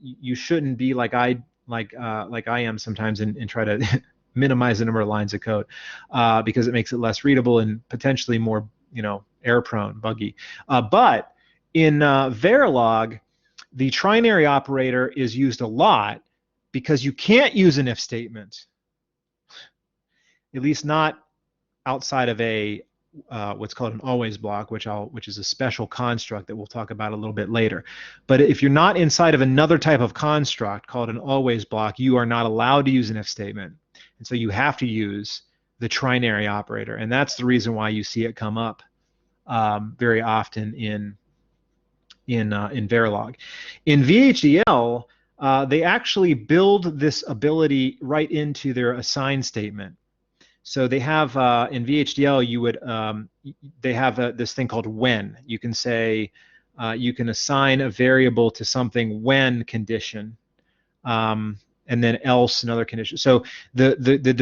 you shouldn't be like I am sometimes and try to minimize the number of lines of code because it makes it less readable and potentially more, error-prone, buggy. But in Verilog, the trinary operator is used a lot because you can't use an if statement, at least not outside of a what's called an always block, which is a special construct that we'll talk about a little bit later. But if you're not inside of another type of construct called an always block, you are not allowed to use an if statement, and so you have to use the trinary operator, and that's the reason why you see it come up very often in Verilog. In VHDL, they actually build this ability right into their assign statement. So they have in VHDL, they have this thing called when. You can say you can assign a variable to something when condition, and then else another condition. So the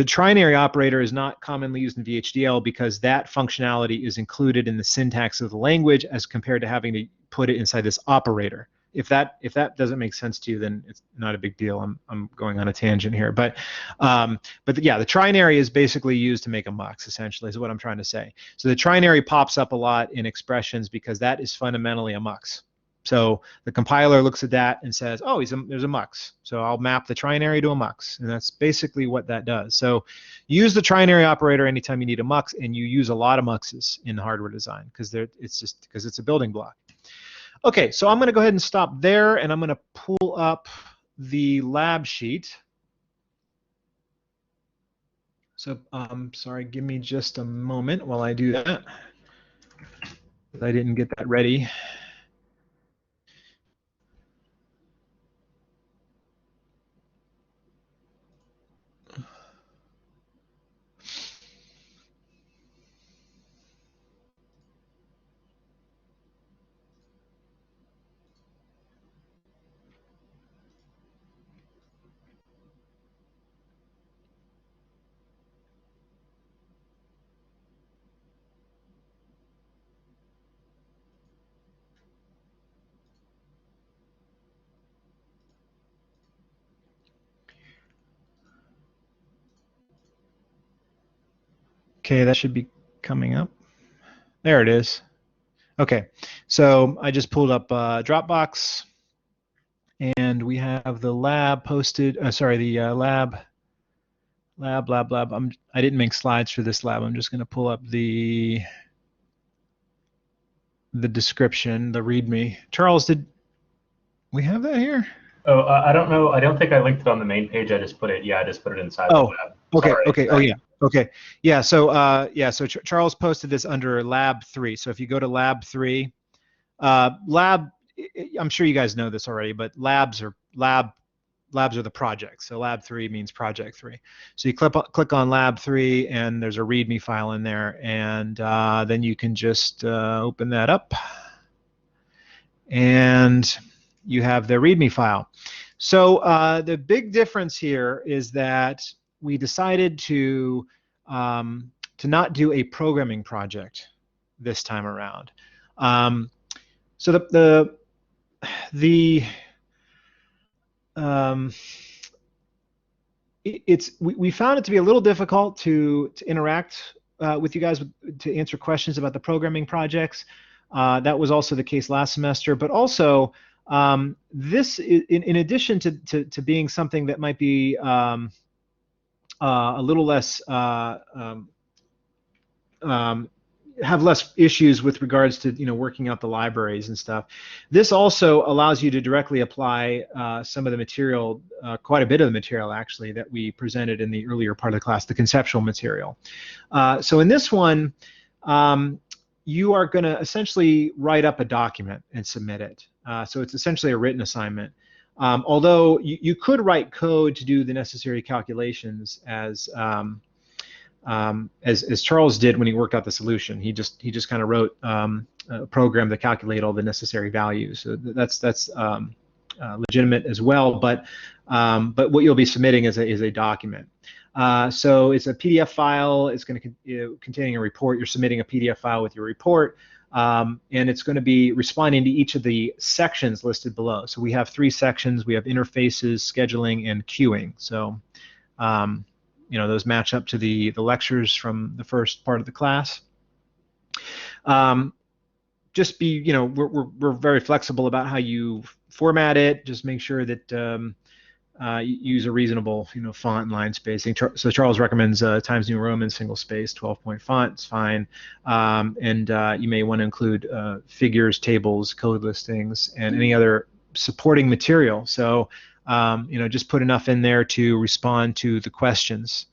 trinary operator is not commonly used in VHDL because that functionality is included in the syntax of the language as compared to having to put it inside this operator. If that doesn't make sense to you, then it's not a big deal. I'm going on a tangent here, but yeah, the trinary is basically used to make a mux, essentially, is what I'm trying to say. So the trinary pops up a lot in expressions because that is fundamentally a mux. So the compiler looks at that and says, oh, there's a mux. So I'll map the trinary to a mux, and that's basically what that does. So use the trinary operator anytime you need a mux, and you use a lot of muxes in hardware design because it's a building block. Okay, so I'm going to go ahead and stop there, and I'm going to pull up the lab sheet. So, sorry, give me just a moment while I do that. I didn't get that ready. Okay, that should be coming up. There it is. Okay, so I just pulled up Dropbox, and we have the lab posted. The lab. I didn't make slides for this lab. I'm just going to pull up the description, the README. Charles, did we have that here? Oh, I don't know. I don't think I linked it on the main page. I just put it inside the lab. Okay. Sorry. Okay. Oh, yeah. Okay. Yeah. So Charles posted this under Lab 3. So if you go to Lab 3, I'm sure you guys know this already, but labs are the projects. So Lab 3 means Project 3. So you click on Lab 3, and there's a README file in there, and then you can just open that up, and you have the README file. So the big difference here is that we decided to not do a programming project this time around. So we found it to be a little difficult to interact with you guys to answer questions about the programming projects. That was also the case last semester, but also this, in addition to being something that might be a little less have less issues with regards to working out the libraries and stuff. This also allows you to directly apply some of the material, quite a bit of the material actually, that we presented in the earlier part of the class, the conceptual material. So in this one, you are going to essentially write up a document and submit it. So it's essentially a written assignment. Although you could write code to do the necessary calculations as Charles did when he worked out the solution. He just kind of wrote a program to calculate all the necessary values. So that's legitimate as well. But what you'll be submitting is a document. So it's a PDF file. It's going to containing a report. You're submitting a PDF file with your report, and it's going to be responding to each of the sections listed below. So we have 3 sections. We have interfaces, scheduling, and queuing. So those match up to the lectures from the first part of the class. Just be, we're very flexible about how you format it. Just make sure that you use a reasonable, font and line spacing. So Charles recommends Times New Roman single space 12-point font. It's fine. And you may want to include figures, tables, code listings, and any other supporting material. So just put enough in there to respond to the questions.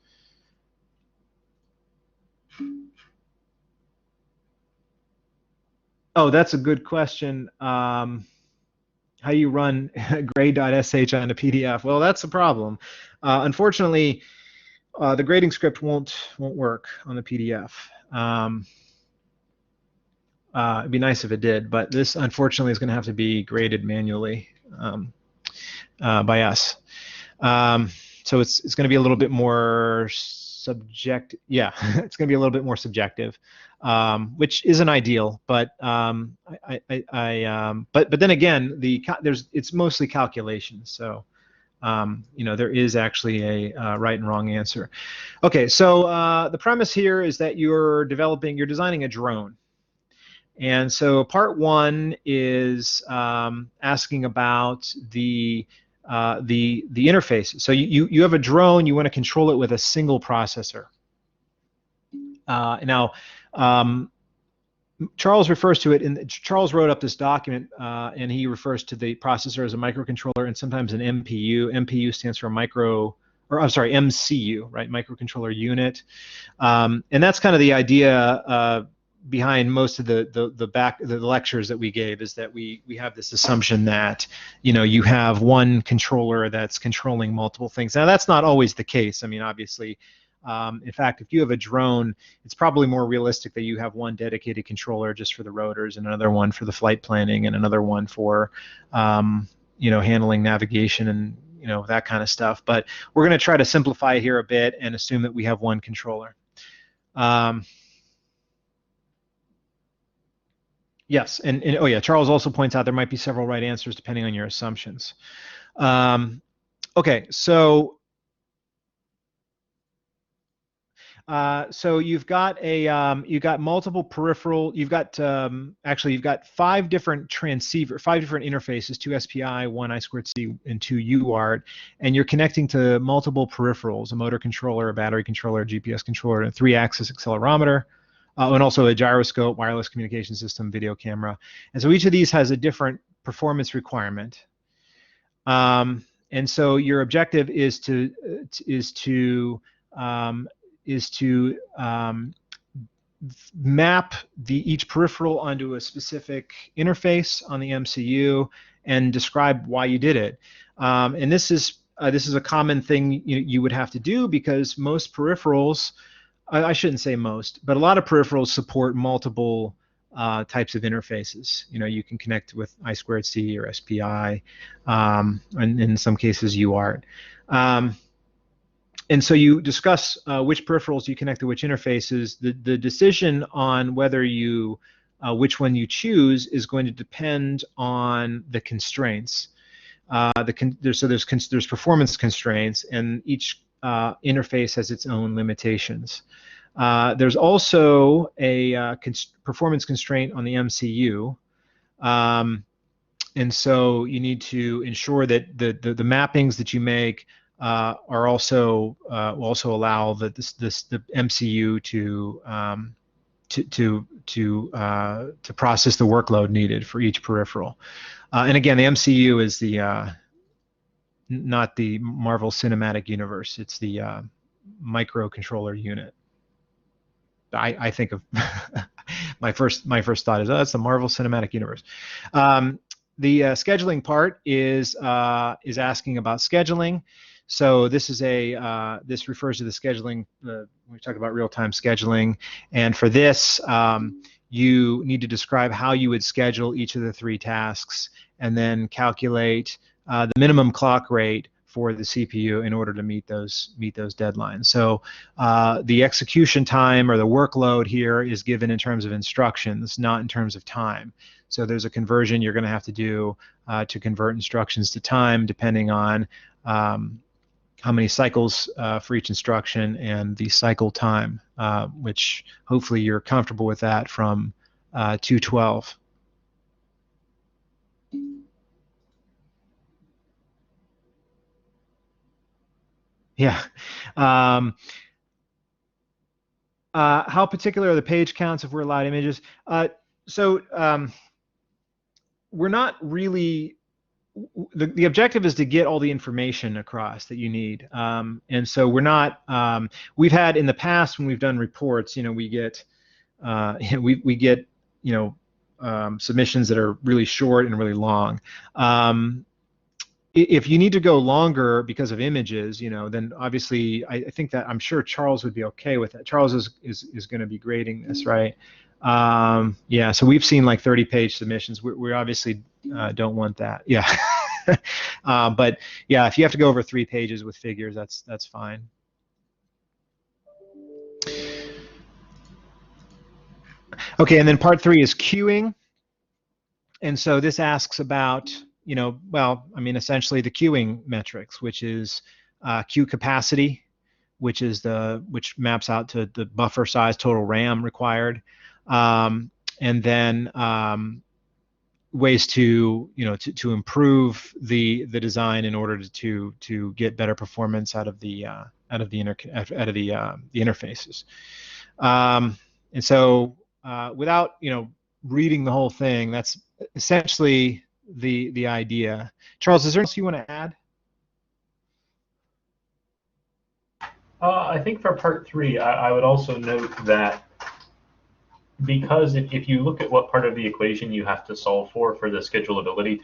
Oh, that's a good question. How you run grade.sh on a PDF? Well, that's a problem. Unfortunately, the grading script won't work on the PDF. It'd be nice if it did, but this unfortunately is going to have to be graded manually by us. So it's going to be a little bit more subjective. Yeah, it's going to be a little bit more subjective, which isn't ideal. But but then again, it's mostly calculations. So there is actually a right and wrong answer. Okay, so the premise here is that you're designing a drone. And so part 1 is asking about the interface. So you have a drone, you want to control it with a single processor. Now, Charles refers to it, and Charles wrote up this document, and he refers to the processor as a microcontroller and sometimes an MPU. MPU stands for MCU, right? Microcontroller unit. And that's kind of the idea behind most of the lectures that we gave, is that we have this assumption that you have one controller that's controlling multiple things. Now that's not always the case. I mean, obviously, in fact, if you have a drone, it's probably more realistic that you have one dedicated controller just for the rotors, and another one for the flight planning, and another one for handling navigation and that kind of stuff. But we're going to try to simplify here a bit and assume that we have one controller. Yes, and oh yeah, Charles also points out there might be several right answers depending on your assumptions. Okay, so you've got multiple peripheral. You've got 5 different interfaces: 2 SPI, 1 I2C, and 2 UART, and you're connecting to multiple peripherals: a motor controller, a battery controller, a GPS controller, and a 3-axis accelerometer. And also a gyroscope, wireless communication system, video camera. And so each of these has a different performance requirement. And so your objective is to map each peripheral onto a specific interface on the MCU and describe why you did it. And this is a common thing you would have to do, because most peripherals, I shouldn't say most, but a lot of peripherals support multiple types of interfaces. You can connect with I2C or SPI, and in some cases UART. And so you discuss which peripherals you connect to which interfaces. The decision on whether which one you choose is going to depend on the constraints. There's performance constraints, and each interface has its own limitations. There's also a performance constraint on the MCU, and so you need to ensure that the mappings that you make are also will also allow the MCU to process the workload needed for each peripheral. And again, the MCU is not the Marvel Cinematic Universe. It's the microcontroller unit. I think of my first thought is, oh, that's the Marvel Cinematic Universe. The scheduling part is asking about scheduling. So this is this refers to the scheduling. We talk about real-time scheduling, and for this, you need to describe how you would schedule each of the 3 tasks, and then calculate the minimum clock rate for the CPU in order to meet those deadlines. So the execution time or the workload here is given in terms of instructions, not in terms of time. So there's a conversion you're going to have to do to convert instructions to time, depending on how many cycles for each instruction and the cycle time, which hopefully you're comfortable with that from 212. Yeah. How particular are the page counts if we're allowed images? We're not really, the objective is to get all the information across that you need. And so we're not, we've had in the past when we've done reports, we get, we get, submissions that are really short and really long. If you need to go longer because of images, then obviously I think that I'm sure Charles would be okay with that. Charles is going to be grading this, right? Yeah, so we've seen like 30-page submissions. We obviously don't want that. Yeah. But yeah, if you have to go over 3 pages with figures, that's fine. Okay, and then part 3 is queuing. And so this asks about, essentially the queuing metrics, which is queue capacity, which maps out to the buffer size, total RAM required, and then ways to improve the design in order to get better performance out of the interfaces. And so without reading the whole thing, that's essentially the idea. Charles, is there anything you want to add? I think for part 3, I would also note that because if you look at what part of the equation you have to solve for the schedulability,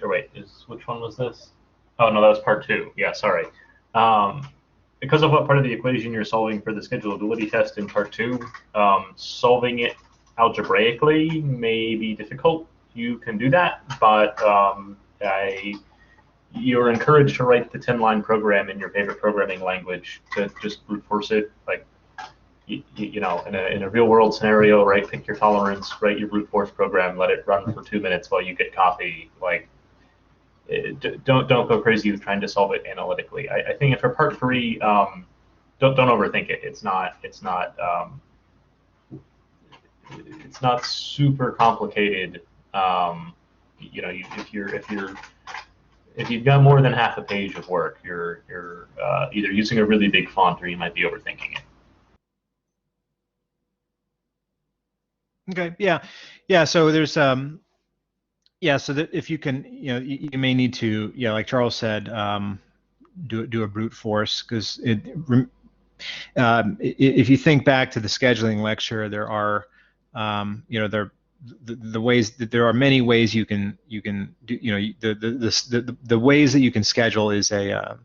which one was this? Oh, no, that was part 2. Yeah, sorry. Because of what part of the equation you're solving for the schedulability test in part 2, solving it algebraically may be difficult. You can do that, but you're encouraged to write the 10-line program in your favorite programming language to just brute force it. Like, in a real-world scenario, right? Pick your tolerance, write your brute force program, let it run for 2 minutes while you get coffee. Like, don't go crazy with trying to solve it analytically. I think for part 3, don't overthink it. It's not super complicated. If you've got more than half a page of work, you're either using a really big font or you might be overthinking it. Okay. Yeah. So there's so that if you can, you may need to, like Charles said, do a brute force, because if you think back to the scheduling lecture, there are the ways that there are many ways you can do, the ways that you can schedule is a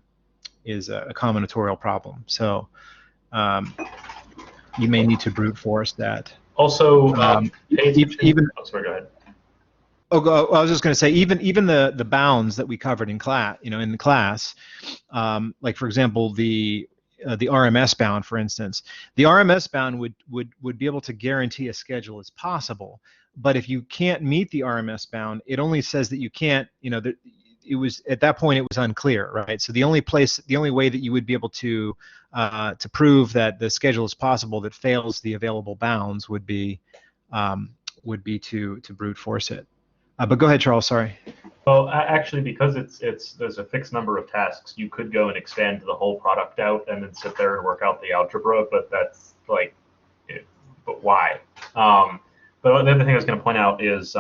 combinatorial problem. So you may need to brute force that. Also, even sorry, go ahead. I was just going to say, even the bounds that we covered in class, in the class, like for example the RMS bound, for instance, the RMS bound would be able to guarantee a schedule is possible, but if you can't meet the RMS bound, it only says that you can't. It was at that point it was unclear, right? So the only way that you would be able to prove that the schedule is possible that fails the available bounds would be to brute force it. But go ahead, Charles. Sorry. Well, actually, because there's a fixed number of tasks, you could go and expand the whole product out and then sit there and work out the algebra. But that's like, but why? But the other thing I was going to point out is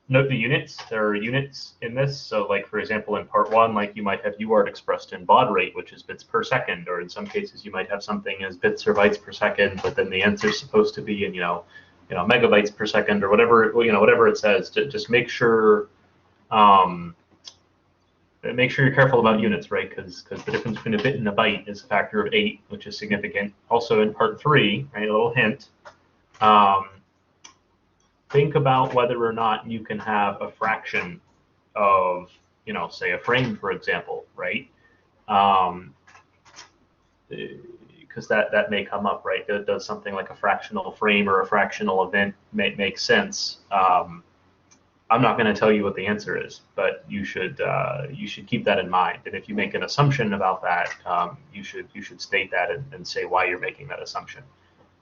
note the units. There are units in this. So, like for example, in part 1, like you might have UART expressed in baud rate, which is bits per second, or in some cases you might have something as bits or bytes per second, but then the answer is supposed to be in megabytes per second or whatever, whatever it says. To just make sure you're careful about units, right? Because the difference between a bit and a byte is a factor of 8, which is significant. Also in part 3, right, a little hint, think about whether or not you can have a fraction of, say a frame, for example, right? Because that may come up, right? Does something like a fractional frame or a fractional event make sense? I'm not going to tell you what the answer is, but you should keep that in mind. And if you make an assumption about that, you should state that and say why you're making that assumption.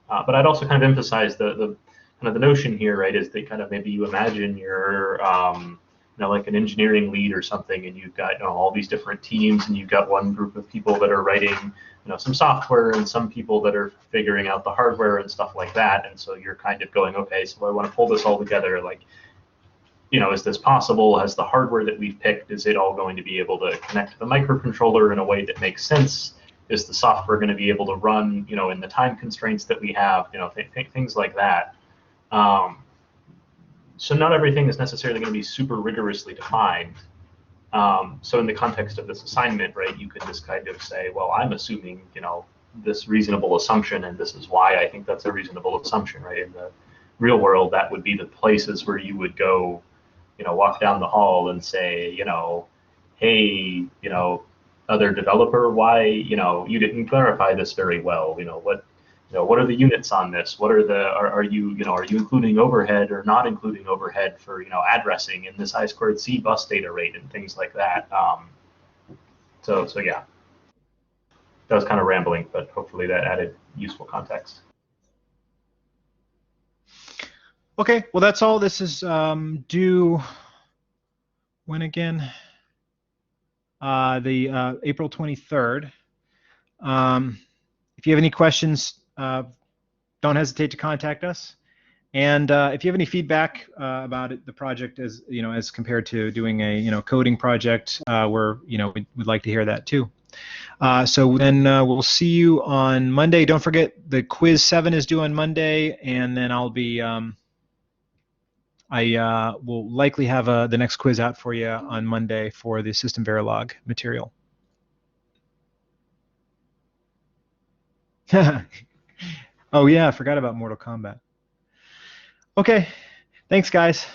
But I'd also kind of emphasize the kind of the notion here, right? Is that kind of maybe you imagine you're like an engineering lead or something, and you've got all these different teams, and you've got one group of people that are writing some software, and some people that are figuring out the hardware and stuff like that. And so you're kind of going, okay, so I want to pull this all together, like. Is this possible? Has the hardware that we've picked, is it all going to be able to connect to the microcontroller in a way that makes sense? Is the software going to be able to run, in the time constraints that we have? Things like that. So not everything is necessarily going to be super rigorously defined. So in the context of this assignment, right, you could just kind of say, well, I'm assuming, this reasonable assumption, and this is why I think that's a reasonable assumption, right? In the real world, that would be the places where you would go, walk down the hall and say, hey, other developer, why, you didn't clarify this very well. What are the units on this? What are are you including overhead or not including overhead for, addressing in this I2C bus data rate and things like that. So yeah, that was kind of rambling, but hopefully that added useful context. Okay, well, that's all. This is due when again? The April 23rd. If you have any questions, don't hesitate to contact us. And if you have any feedback about the project as as compared to doing a coding project, we'd like to hear that too. So then we'll see you on Monday. Don't forget the quiz 7 is due on Monday, and then I'll be I will likely have the next quiz out for you on Monday for the SystemVerilog material. Oh yeah, I forgot about Mortal Kombat. Okay, thanks guys.